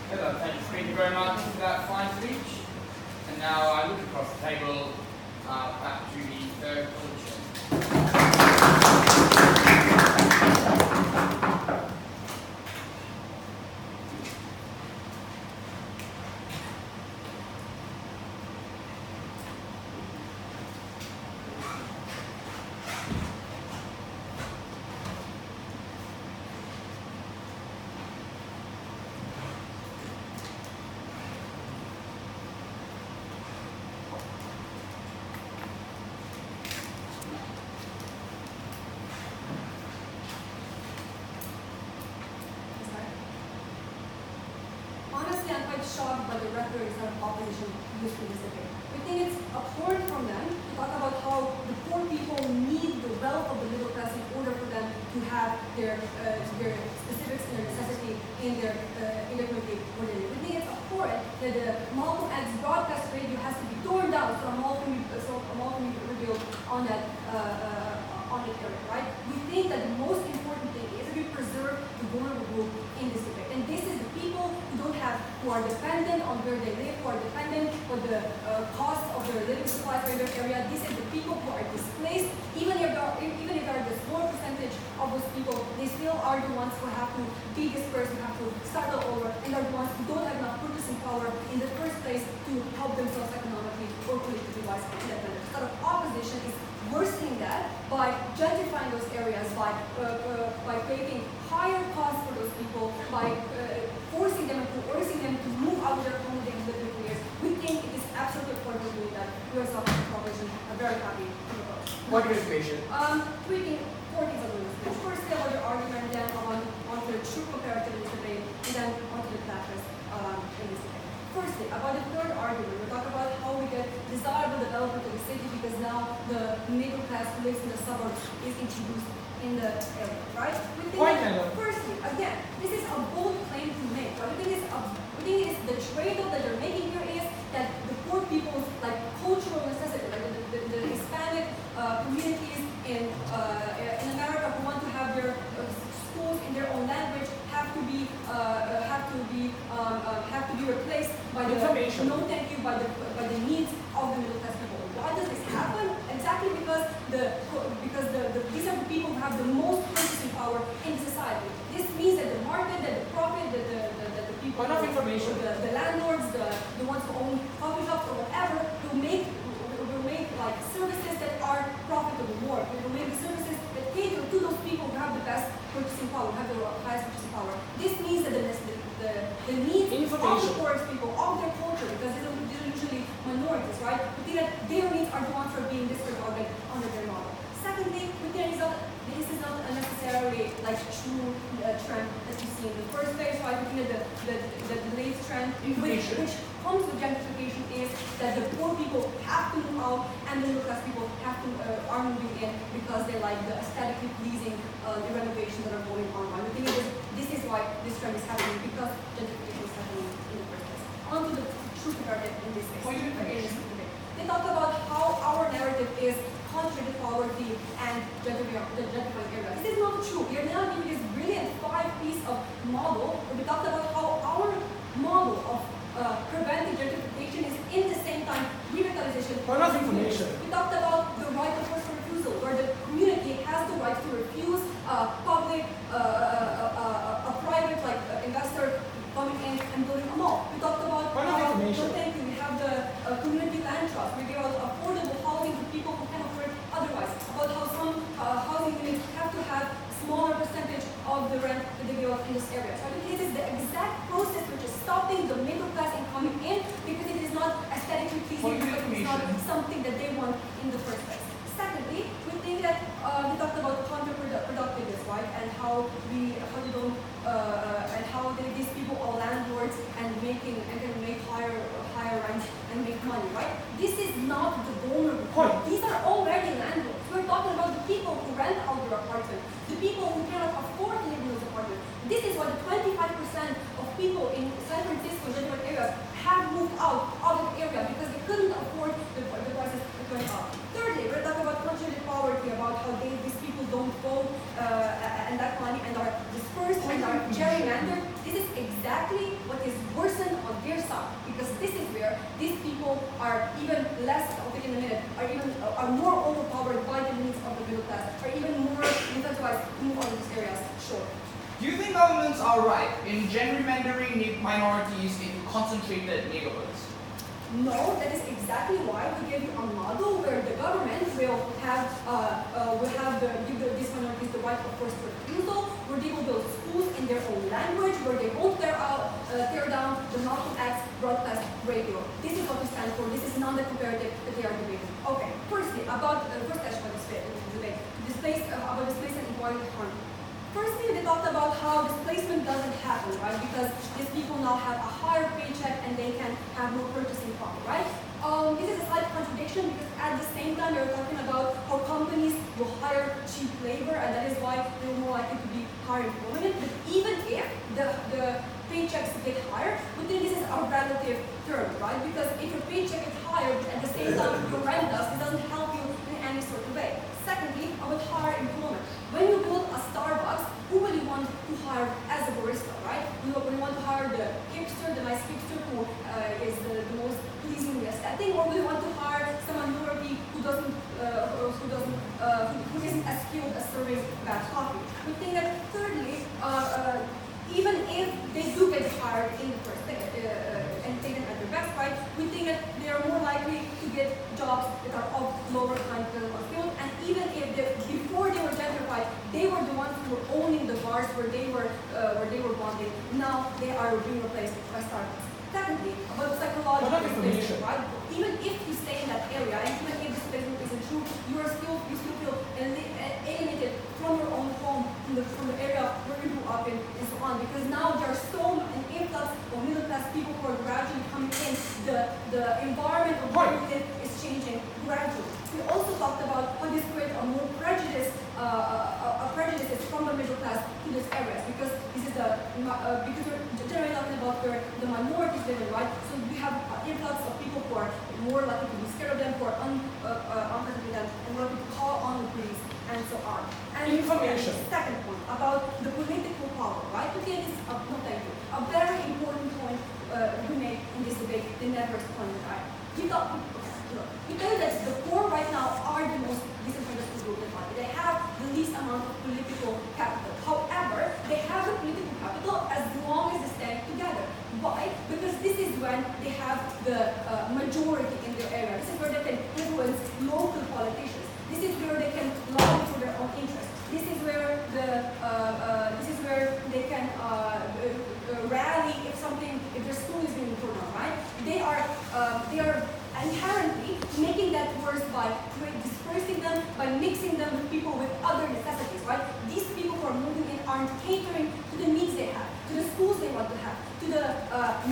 Hello, thank you very much for that fine speech. And now I look across the table back to the third position. Honestly, I'm quite shocked by the rhetoric that opposition used to this debate. We think it's abhorrent from them to talk about how the poor people need the wealth of the middle class in order for them to have their specifics and their necessity in their community. We think it's abhorrent that the Malcolm X broadcast radio has to be torn down so a Malcolm be revealed on that area, right? We think that the most important thing is that we preserve the vulnerable group in this debate. And this is the people who are dependent on where they live, who are dependent on the cost of their living supplies in their area. This is the people who are displaced. Even if there are the small percentage of those people, they still are the ones who have to be dispersed, who have to start all over, and are the ones who don't have enough purchasing power in the first place to help themselves economically or politically wise in that manner. Sort of opposition is worsening that by gentrifying those areas, by creating higher costs for those people, by forcing them and coercing them to move out of their home within the years. We think it is absolutely important to do that. We are South Coalition are very happy to propose. What information? Four things I'm going to speak. First, about your argument, then on the true comparative in this debate, and then onto the factors in this debate. Firstly, about the third argument, we talk about how we get desirable development of the city because now the middle class who lives in the suburbs is introduced in the area, right? We think firstly, again, this is a bold claim to make, but we think it's a The thing is, the trade-off that they're making here is that the poor people's like cultural necessity, like the Hispanic communities in America who want to have their schools in their own language have to be replaced by the Information. no thank you by the needs of the middle class people. Why does this happen? Exactly because these are the people who have the most purchasing power in society. This means that the market, that the profit, that the people, Enough information. the landlords, the ones who own coffee shops or whatever, will make like services that are profitable more. They will make services that cater to those people who have the best purchasing power, who have the highest purchasing power. This means that the needs of the poorest people, of their culture, because these are usually minorities, right? We think that their needs are the ones who are being disregarded under their model. Secondly, we think this is not a necessarily like true trend that you see in the first place, right? We think that the latest trend, which comes with gentrification, is that the poor people have to move out and the middle class people are moving in because they like the aesthetically pleasing the renovations that are going on. Right? We think this is why this trend is happening, because gentrification is happening in the first place. On to the truth narrative in this case. They talk about how our narrative is contrary to poverty and gentrifying area. This is not true. We are now giving this brilliant 5-piece of model where we talked about how our model of preventing gentrification is in the same time revitalization. Enough information. We talked about the right of first refusal, where the community has the right to refuse a private investor coming in and building a mall. We talked about we have the community land trust. We give out affordable housing to people who can afford it otherwise. About how some housing units have to have smaller percentage of the rent that they give out in this area. So I think this is the exact process which is stopping the middle class in coming in, because it is not aesthetically pleasing, because it is not something that they want in the first place. Secondly, we think that we talked about counterproductiveness, right? And how these people are landlords and can make higher rents and make money, right? This is not the vulnerable point. These are already landlords. We're talking about the people who rent out their apartment, the people who cannot afford to live in those apartments. This is why the 25% of people in San Francisco and different areas have moved out of the area, because they couldn't afford the prices going up. Thirdly, we're talking about concentrated poverty, about how these people don't vote and that money and are dispersed and are gerrymandered. This is exactly what is worsened on their side, because this is where these people are even less, I'll take in a minute, are more overpowered by the needs of the middle class, are even more incentivized to move out of these areas. Sure. Do you think governments are right in gerrymandering minorities into concentrated neighborhoods? No, that is exactly why we give you a model where the government will give these minorities the right of first refusal, where they will build schools in their own language, where they won't tear down the Malcolm X broadcast radio. This is what we stand for. This is not the comparative that they are debating. Okay, firstly, about first question of debate, about displacement and avoiding harm. Firstly, they talked about how displacement doesn't happen, right? Because these people now have a higher paycheck and they can have more purchasing power, right? This is a slight contradiction, because at the same time they're talking about how companies will hire cheap labor, and that is why they're more likely to be higher employment. But even if the paychecks get higher, we think this is a relative term, right? Because if your paycheck is higher, but at the same time your rent does, it doesn't help you in any sort of way. Secondly, about higher employment. When you build a Starbucks, who will you want to hire as a barista, right? We want to hire the hipster, the nice hipster who is the most pleasingly aesthetic, or we want to hire someone minority who isn't as skilled as serving bad coffee. We think that thirdly, even if they do get hired in the first place and taken at their best, right, we think that they are more likely to get jobs that are of lower kind of skill. And even if before they were gentrified, they were the ones who were owning the bars where they were bonding. Now they are being replaced by Starbucks. Secondly, about psychological displacement, right? Even if you stay in that area, and even if displacement isn't true, you still feel alienated from your own home, from the area where you grew up in, and so on. Because now there's an influx of middle class people who are gradually coming in. The environment of where you live is changing gradually. We also talked about how this creates a more prejudices from the upper middle class to these areas, because this is because we're generally talking about where the minorities live in, right? So we have influx of people who are more likely to be scared of them, who are uncomfortable with them, and more likely to call on the police, and so on. And Information. Second point about the political power, right? Okay, this is no, thank you. A very important point we made in this debate, the network point that I. We tell you that the poor right now are the most disadvantaged group in the country. They have the least amount of political capital. However, they have the political capital as long as they stand together. Why? Because this is when they have the majority in their area. This is where they can influence local politicians. This is where they can lobby for their own interests. This is where they can rally if their school is being torn down, right? They are inherently making that worse by dispersing them, by mixing them with people with other necessities, right? These people who are moving in aren't catering to the needs they have, to the schools they want to have, to the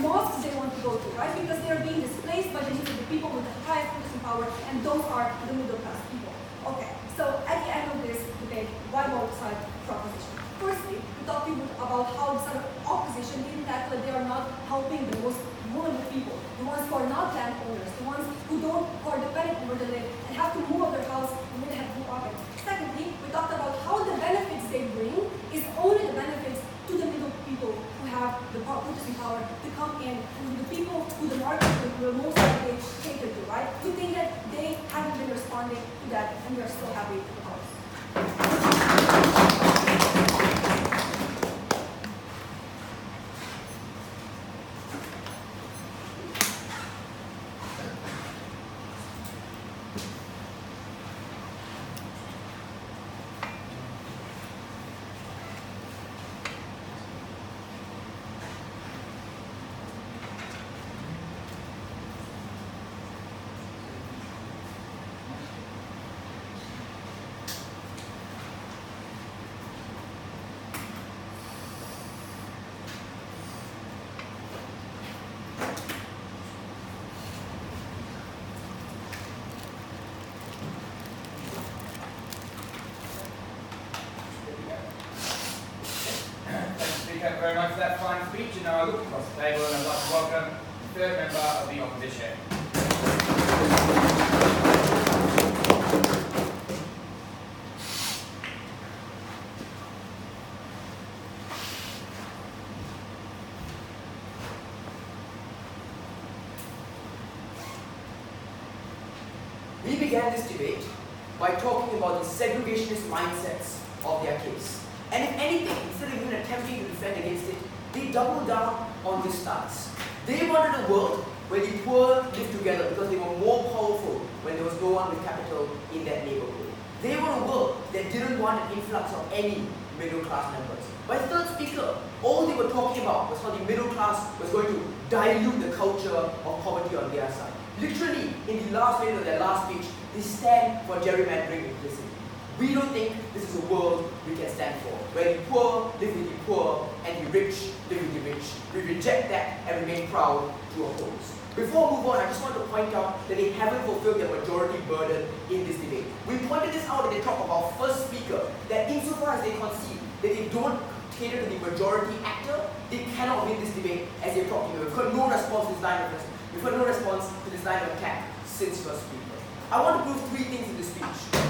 mosques they want to go to, right? Because they are being displaced by the needs of the people with the highest purchasing power, and those are the middle class people. Okay, so at the end of this debate, why both side proposition? Firstly, we talked about how the side of opposition didn't tackle that they are not helping the most vulnerable people, the ones who are not landowners, the ones who are dependent on where they live and have to move out their house when they have to move out. Secondly, we talked about how the benefits they bring is only the benefits to the middle people who have the purchasing power to come in, to the people who the market will most likely cater to, right? We think that they haven't been responding to that, and we are so happy about it. Thank you very much for that fine speech, and now I look across the table and I'd like to welcome the third member of the opposition. We began this debate by talking about the segregationist mindsets of their case. And if anything, instead of even attempting to defend against it, they doubled down on this stance. They wanted a world where the poor lived together because they were more powerful when there was no one with capital in that neighborhood. They were a world that didn't want an influx of any middle class members. By the third speaker, all they were talking about was how the middle class was going to dilute the culture of poverty on their side. Literally, in the last minute of their last speech, they stand for gerrymandering implicitly. We don't think this is a world we can stand for, where the poor live with the poor and the rich live with the rich. We reject that and remain proud to oppose. Before I move on, I just want to point out that they haven't fulfilled their majority burden in this debate. We pointed this out at the top of our first speaker, that insofar as they concede that they don't cater to the majority actor, they cannot win this debate as they're talking about. We've heard no response to this line of we've heard no response to this line of attack since first speaker. I want to prove three things in this speech.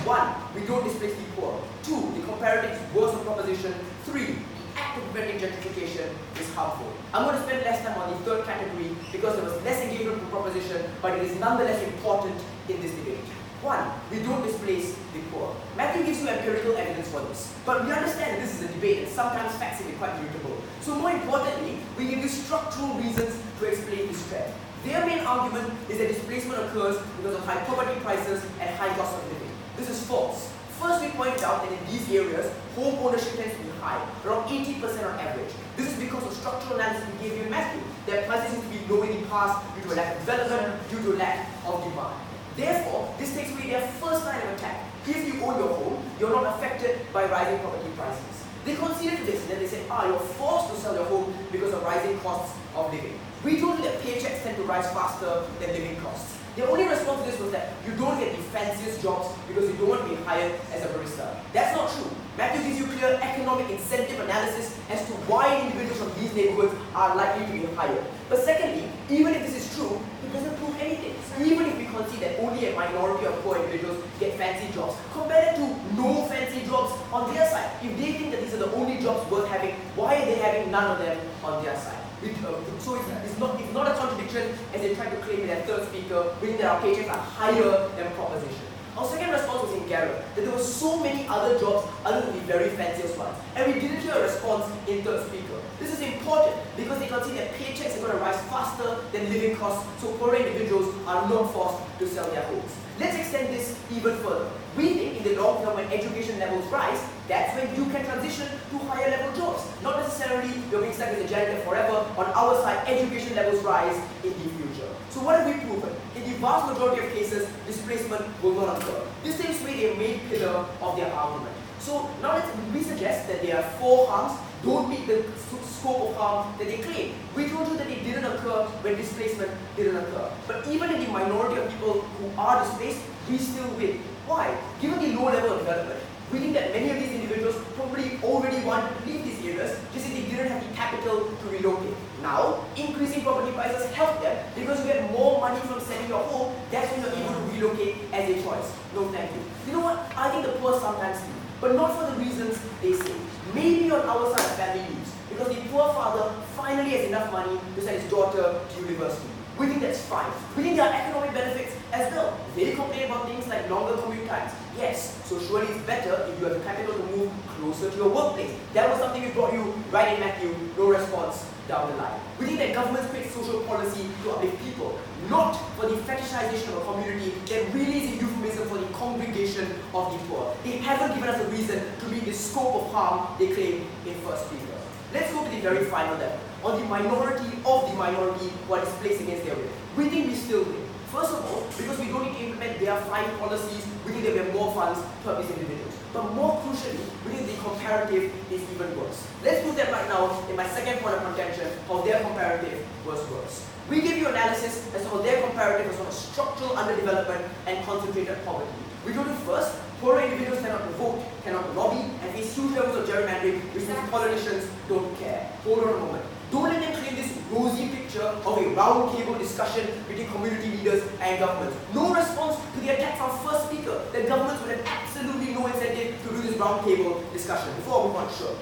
One, we don't displace the poor. Two, the comparative is worse of proposition. Three, the act of preventing gentrification is harmful. I'm going to spend less time on the third category because there was less engagement for proposition, but it is nonetheless important in this debate. One, we don't displace the poor. Matthew gives you empirical evidence for this, but we understand that this is a debate and sometimes facts can be quite mutable. So more importantly, we give you structural reasons to explain this trend. Their main argument is that displacement occurs because of high poverty prices and high cost of living. This is false. First, we pointed out that in these areas, home ownership tends to be high, around 80% on average. This is because of structural analysis we gave you in Matthew. Their prices seem to be low in the past due to a lack of development, due to a lack of demand. Therefore, this takes away their first line of attack. If you own your home, you're not affected by rising property prices. They conceded to this and then they said, you're forced to sell your home because of rising costs of living. We told you that paychecks tend to rise faster than living costs. Their only response to this was that you don't get the fanciest jobs because you don't want to be hired as a barista. That's not true. Matthew gives you clear economic incentive analysis as to why individuals from these neighborhoods are likely to be hired. But secondly, even if this is true, it doesn't prove anything. Even if we concede that only a minority of poor individuals get fancy jobs, compare it to no fancy jobs on their side. If they think that these are the only jobs worth having, why are they having none of them on their side? So it's not a contradiction as they try to claim in their third speaker, meaning that our paychecks are higher than proposition. Our second response was in Garrett, that there were so many other jobs other than the very fanciest ones. And we didn't hear a response in third speaker. This is important because they can see that paychecks are going to rise faster than living costs, so poorer individuals are not forced to sell their homes. Let's extend this even further. We think in the long term when education levels rise, that's when you can transition to higher level jobs. Not necessarily you're being stuck as a janitor forever. On our side, education levels rise in the future. So what have we proven? In the vast majority of cases, displacement will not occur. This seems to be a main pillar of their argument. So now we suggest that there are 4 harms don't meet the scope of harm that they claim. We told you that it didn't occur when displacement didn't occur. But even in the minority of people who are displaced, we still win. Why? Given the low level of development, we think that many of these individuals probably already wanted to leave these areas just as they didn't have the capital to relocate. Now, increasing property prices help them because you get more money from selling your home. That's when you're able to relocate as a choice. No, thank you. You know what? I think the poor sometimes leave, but not for the reasons they say. Maybe on our side, family leaves because the poor father finally has enough money to send his daughter to university. We think that's fine. We think there are economic benefits as well. They complain about things like longer commute times. Yes, so surely it's better if you have the capital to move closer to your workplace. That was something we brought you right in Matthew, no response down the line. We think that governments create social policy to uplift people, not for the fetishization of a community that really is a euphemism for the congregation of the poor. They haven't given us a reason to meet the scope of harm they claim in first speaker. Let's go to the very final level. On the minority of the minority who are displaced against their will. We think we still win. First of all, because we don't need to implement their 5 policies, we think there will be more funds to help these individuals. But more crucially, we think the comparative is even worse. Let's do that right now in my second point of contention, how their comparative was worse. We give you analysis as to how their comparative was on structural underdevelopment and concentrated poverty. We told you first, poorer individuals cannot vote, cannot lobby, and face huge levels of gerrymandering, which means politicians don't care. Hold on a moment. Don't let them claim this rosy picture of a round table discussion between community leaders and governments. No response to the attack from first speaker that governments would have absolutely no incentive to do this round table discussion. Before we want to show.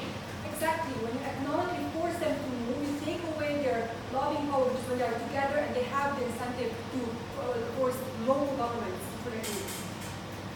Exactly. When you economically force them to move, you take away their lobbying power because when they are together and they have the incentive to force local governments to put it in.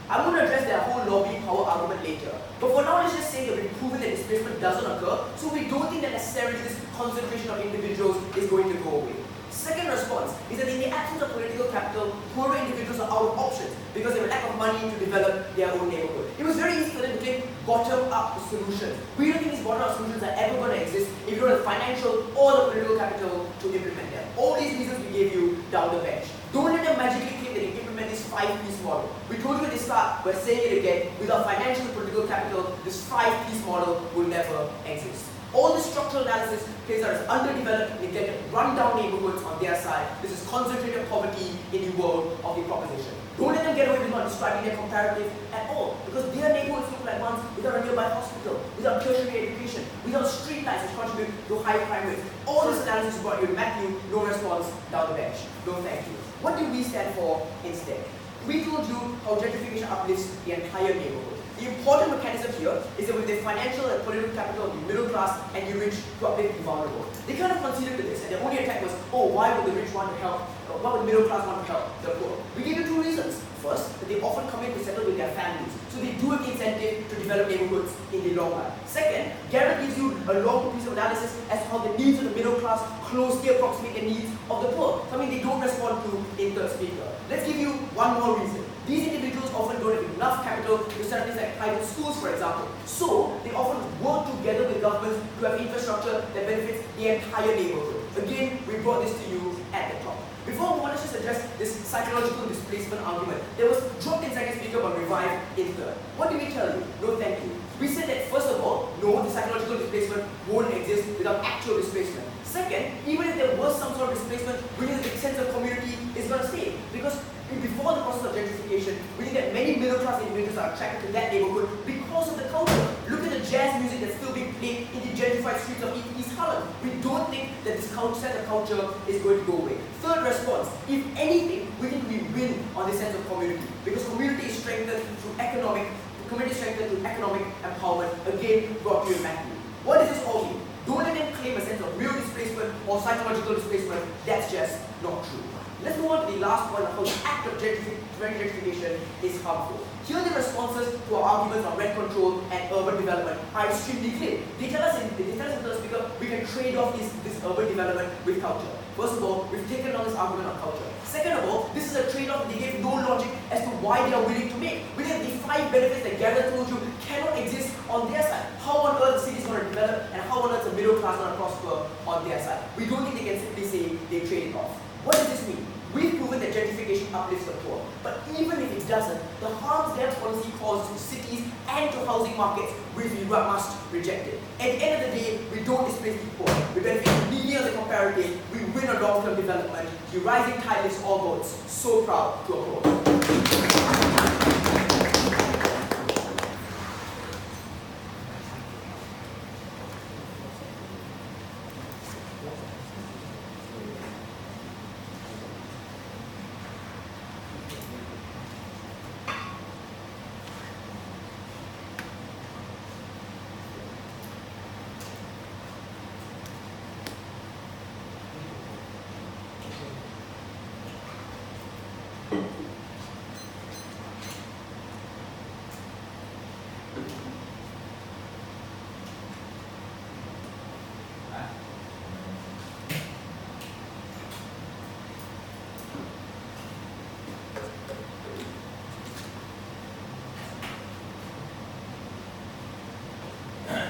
I'm going to address their whole lobbying power argument later. But for now, let's just say that we've proven that displacement doesn't occur, so we don't think that necessarily this concentration of individuals is going to go away. Second response is that in the absence of political capital, poorer individuals are out of options because they have a lack of money to develop their own neighborhood. It was very easy for them to claim bottom-up solutions. We don't think these bottom-up solutions are ever going to exist if you don't have the financial or the political capital to implement them. All these reasons we gave you down the bench. Don't let them magically claim that they implement this 5-piece model. We told you at the start, we're saying it again, without financial and political capital, this 5-piece model will never exist. All this structural analysis plays out as underdeveloped, neglected, run-down neighborhoods on their side. This is concentrated poverty in the world of the proposition. Don't let them get away with not describing their comparative at all, because their neighborhoods look like ones without a nearby hospital, without tertiary education, without street lights which contribute to high crime rates. All this analysis brought you Matthew, no response, down the bench. No thank you. What do we stand for instead? We told you how gentrification uplifts the entire neighborhood. The important mechanism here is that with the financial and political capital of the middle class and the rich to uplift the vulnerable. They kind of conceded to this, and their only attack was, oh, why would the rich want to help? Why would the middle class want to help the poor? We gave you 2 reasons. First, that they often come in to settle with their families, so they do have the incentive to develop neighborhoods in the long run. Second, Garrett gives you a long piece of analysis as to how the needs of the middle class closely approximate the needs of the poor, something they don't respond to in third speaker. Let's give you one more reason. These individuals often don't have enough capital to set up things like private schools, for example. So, they often work together with governments to have infrastructure that benefits the entire neighborhood. Again, we brought this to you at the top. Before we want to just address this psychological displacement argument, there was dropped in second speaker but revived in third. What did we tell you? No, thank you. We said that first of all, no, the psychological displacement won't exist without actual displacement. Second, even if there was some sort of displacement, we think that the sense of community is going to stay. Because before the process of gentrification, we think that many middle class individuals are attracted to that neighborhood because of the culture. Look at the jazz music that's still being played in the gentrified streets of East Harlem. We don't think that this sense of culture is going to go away. Third response, if anything, we think we win on this sense of community. Because community is strengthened through economic empowerment, again brought to you in Matthew. What does this all mean? Don't let them claim a sense of real displacement or psychological displacement. That's just not true. Let's move on to the last point of how the act of gentrification is harmful. Here the responses to our arguments on rent control and urban development are extremely clear. They tell us in the speaker we can trade off this urban development with culture. First of all, we've taken on this argument on culture. Second of all, this is a trade-off they gave no logic as to why they are willing to make. We have the 5 benefits that Gareth told you cannot exist on their side. How on earth the city is going to develop and how on earth the middle class is going to prosper on their side. We don't think they can simply say they trade it off. What does this mean? We've proven that gentrification uplifts the poor. But even if it doesn't, the harms that policy causes to cities and to housing markets, we must reject it. At the end of the day, we don't displace the poor. We benefit the median of the comparative. We win a long-term development. The rising tide lifts all boats. So proud to applaud.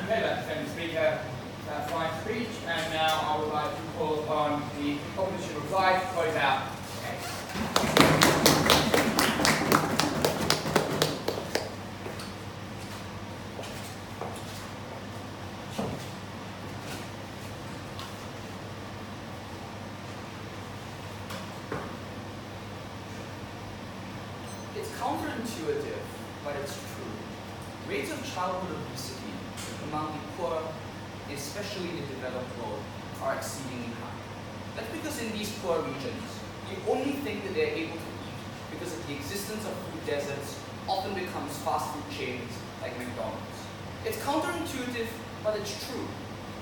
Okay, let's send the speaker that fine speech, and now I would like to call upon the opposition reply to close out the case. It's counterintuitive, but it's true. Rates of childhood obesity among the poor, especially in the developed world, are exceedingly high. That's because in these poor regions, the only thing that they're able to eat, because of the existence of food deserts, often becomes fast food chains like McDonald's. It's counterintuitive, but it's true,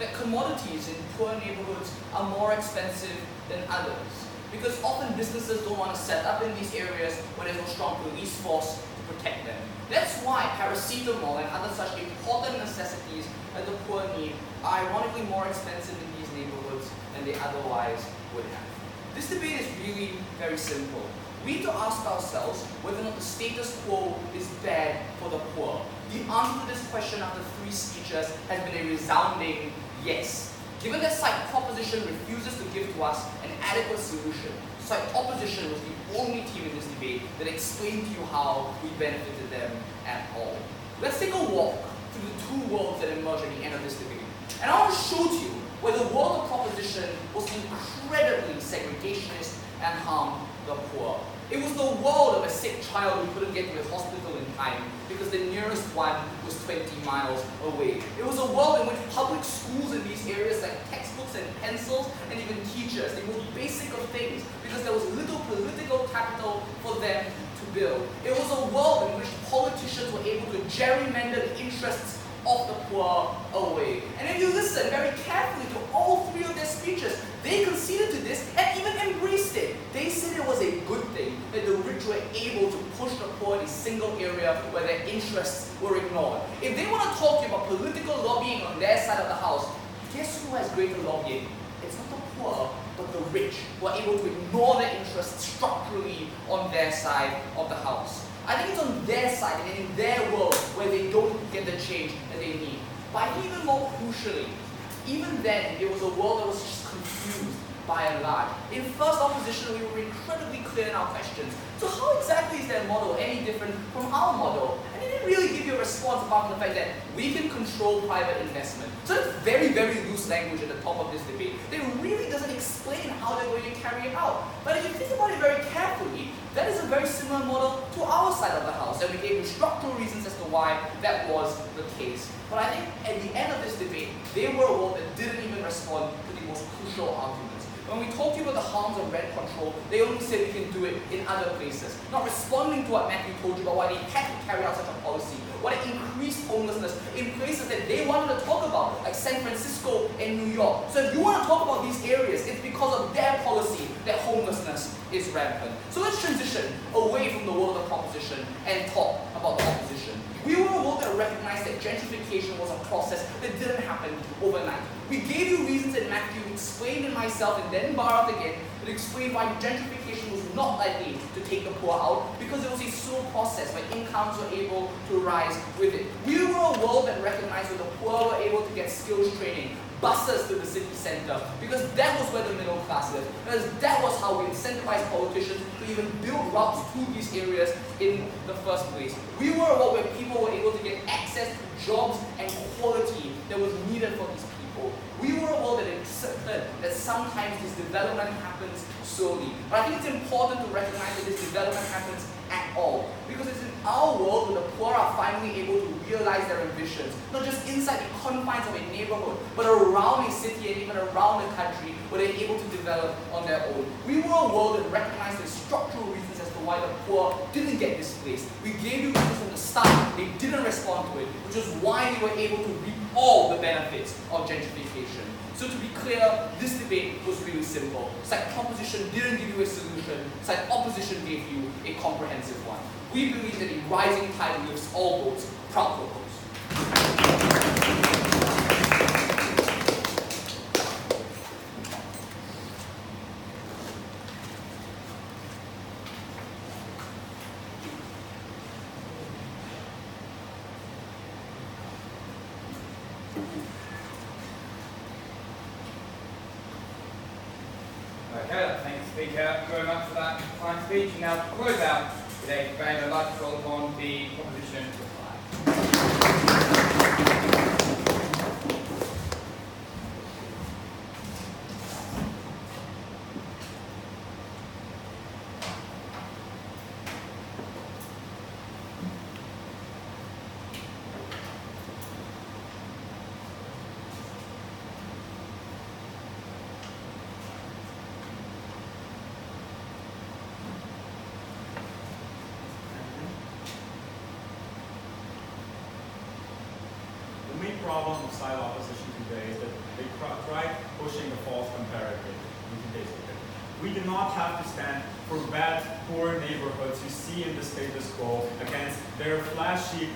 that commodities in poor neighborhoods are more expensive than others, because often businesses don't want to set up in these areas where there's no strong police force to protect them. That's why paracetamol and other such important necessities that the poor need are ironically more expensive in these neighborhoods than they otherwise would have. This debate is really very simple. We need to ask ourselves whether or not the status quo is bad for the poor. The answer to this question after 3 speeches has been a resounding yes. Given that side proposition refuses to give to us an adequate solution, side opposition was the only team in this debate that explained to you how we benefited them at all. Let's take a walk through the 2 worlds that emerge at the end of this debate. And I want to show to you where the world of proposition was incredibly segregationist and harmed the poor. It was the world of a sick child who couldn't get to the hospital in time because the nearest one was 20 miles away. It was a world in which public schools in these areas lacked textbooks and pencils and even teachers, the most basic of things, because there was little political capital for them to build. It was a world in which politicians were able to gerrymander the interests of the poor away. And if you listen very carefully to all 3 of their speeches, they conceded to this and even embraced it. They said it was a good thing that the rich were able to push the poor in a single area where their interests were ignored. If they want to talk to you about political lobbying on their side of the house, guess who has greater lobbying? It's not the poor, but the rich, who are able to ignore their interests structurally on their side of the house. I think it's on their side and in their world where they don't get the change that they need. But even more crucially, even then, it was a world that was just confused by and large. In first opposition, we were incredibly clear in our questions. So how exactly is their model any different from our model? And they didn't really give you a response apart from the fact that we can control private investment. So it's very, very loose language at the top of this debate. It really doesn't explain how they're going to carry it out. But if you think about it very carefully, that is a very similar model to our side of the house, and we gave you structural reasons as to why that was the case. But I think at the end of this debate, they were a world that didn't even respond to the most crucial arguments. When we talked to you about the harms of rent control, they only said we can do it in other places, not responding to what Matthew told you about why they had to carry out such a policy, why it increased homelessness in places that they wanted to talk about, like San Francisco and New York. So if you want to talk about these areas, it's because of their policy that homelessness is rampant. So let's transition away from the world of the proposition and talk about the opposition. We were a world that recognized that gentrification was a process that didn't happen overnight. We gave you reasons that Matthew explained in myself and then Bharat again that explained why gentrification was not likely to take the poor out because it was a slow process where incomes were able to rise with it. We were a world that recognized that the poor were able to get skills training, buses to the city center, because that was where the middle class lived. Because that was how we incentivized politicians to even build routes to these areas in the first place. We were a world where people were able to get access to jobs and quality that was needed for these people. We were a world that accepted that sometimes this development happens slowly. But I think it's important to recognize that this development happens at all. Because it's in our world where the poor are finally able to realize their ambitions, not just inside the confines of a neighborhood, but around a city and even around the country where they're able to develop on their own. We were a world that recognized the structural reasons as to why the poor didn't get displaced. We gave you reasons from the start, they didn't respond to it, which is why they were able to reap all the benefits of gentrification. So to be clear, this debate was really simple. Side proposition didn't give you a solution, side opposition gave you a comprehensive one. We believe that a rising tide lifts all boats. Proud propose. Okay, thank you, Speaker, very much for that fine speech. And now to close out today's debate, I'd like to call upon the proposition to apply. The main problem of style opposition today is that they try pushing the false comparative in today's debate. We do not have to stand for bad, poor neighborhoods you see in the status quo against their flashy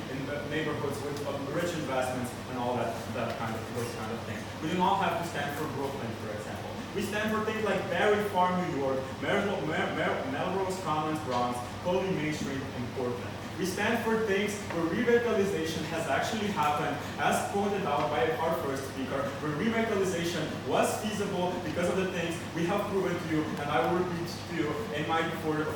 neighborhoods with rich investments and all those kind of things. We do not have to stand for Brooklyn, for example. We stand for things like Berry Farm, New York, Melrose Commons, Bronx, Coley Main Street, and Portland. We stand for things where revitalization has actually happened, as pointed out by our first speaker, where revitalization was feasible because of the things we have proven to you, and I will repeat to you in my fourth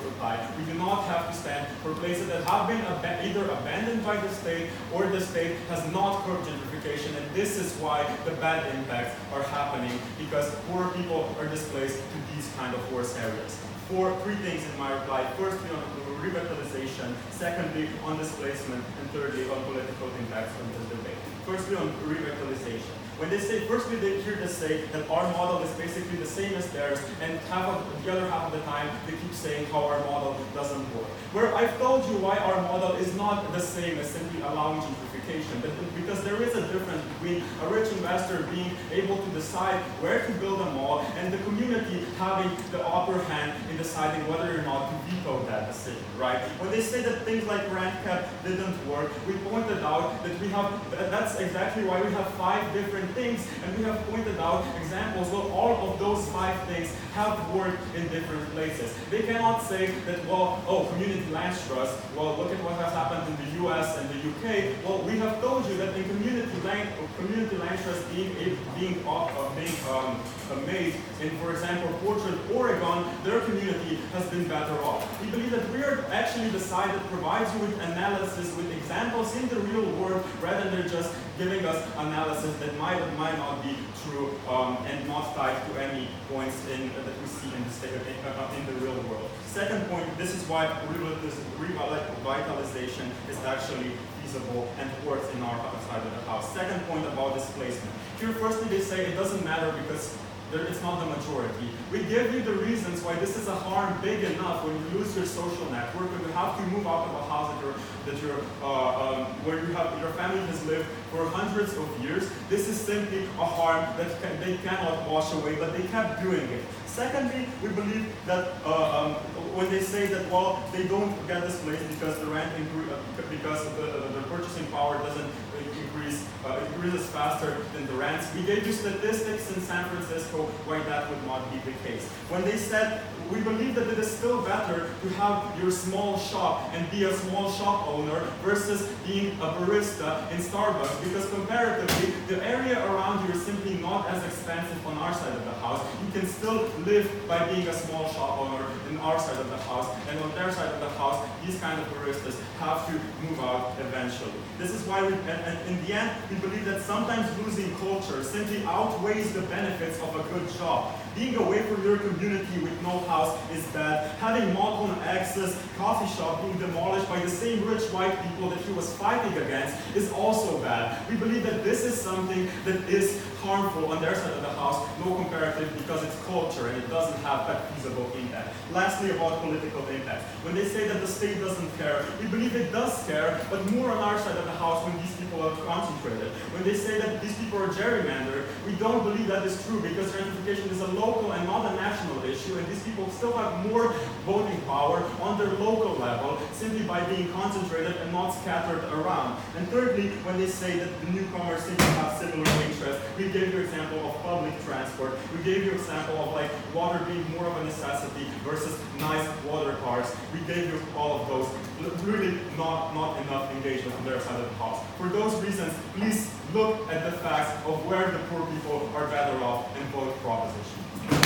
reply. We do not have to stand for places that have been either abandoned by the state or the state has not curbed gentrification, and this is why the bad impacts are happening, because poor people are displaced to these kind of worse areas. Three things in my reply. Firstly, on revitalization, secondly, on displacement, and thirdly, on political impacts on this debate. Firstly, on revitalization. When they say, firstly, they hear to say that our model is basically the same as theirs, and the other half of the time, they keep saying how our model doesn't work. Where I've told you why our model is not the same as simply allowing gentrification, but because there is a difference between a rich investor being able to decide where to build a mall and the community having the upper hand in deciding whether or not to veto that decision, right? When they say that things like rent cap didn't work, we pointed out that that's exactly why we have 5 different things, and we have pointed out examples where all of those 5 things have worked in different places. They cannot say that, well, oh, community land trust, well, look at what has happened in the US and the UK UK, well, we have told you that in community land trusts being made in, for example, Portland, Oregon, their community has been better off. We believe that we are actually the side that provides you with analysis, with examples in the real world, rather than just giving us analysis that might or might not be true and not tied to any points that we see in the real world. Second point, this is why revitalization is actually feasible and works in our side of the house. Second point about displacement. Here, firstly, they say it doesn't matter because it's not the majority. We give you the reasons why this is a harm big enough when you lose your social network, when you have to move out of a house where your family has lived for hundreds of years. This is simply a harm that they cannot wash away, but they kept doing it. Secondly, we believe that when they say that, well, they don't get displaced because the rent because the purchasing power doesn't increases faster than the rents. We gave you statistics in San Francisco why that would not be the case. When they said, we believe that it is still better to have your small shop and be a small shop owner versus being a barista in Starbucks, because comparatively, the area around you is simply not as expensive on our side of the house. You can still live by being a small shop owner in our side of the house, and on their side of the house, these kind of baristas have to move out eventually. This is why and in the end, we believe that sometimes losing culture simply outweighs the benefits of a good job. Being away from your community with no house is bad. Having modern access coffee shop being demolished by the same rich white people that he was fighting against is also bad. We believe that this is something that is harmful on their side of the house, no comparative, because it's culture and it doesn't have that feasible impact. Lastly, about political impact. When they say that the state doesn't care, we believe it does care, but more on our side of the house when these people are concentrated. When they say that these people are gerrymandered, we don't believe that is true, because gentrification is a local and not a national issue, and these people still have more voting power on their local level simply by being concentrated and not scattered around. And thirdly, when they say that the newcomers simply have similar interests, we gave you example of public transport, we gave you example of like water being more of a necessity versus nice water cars. We gave you all of those. Really not enough engagement on their side of the house. For those reasons, please look at the facts of where the poor people are better off and vote proposition.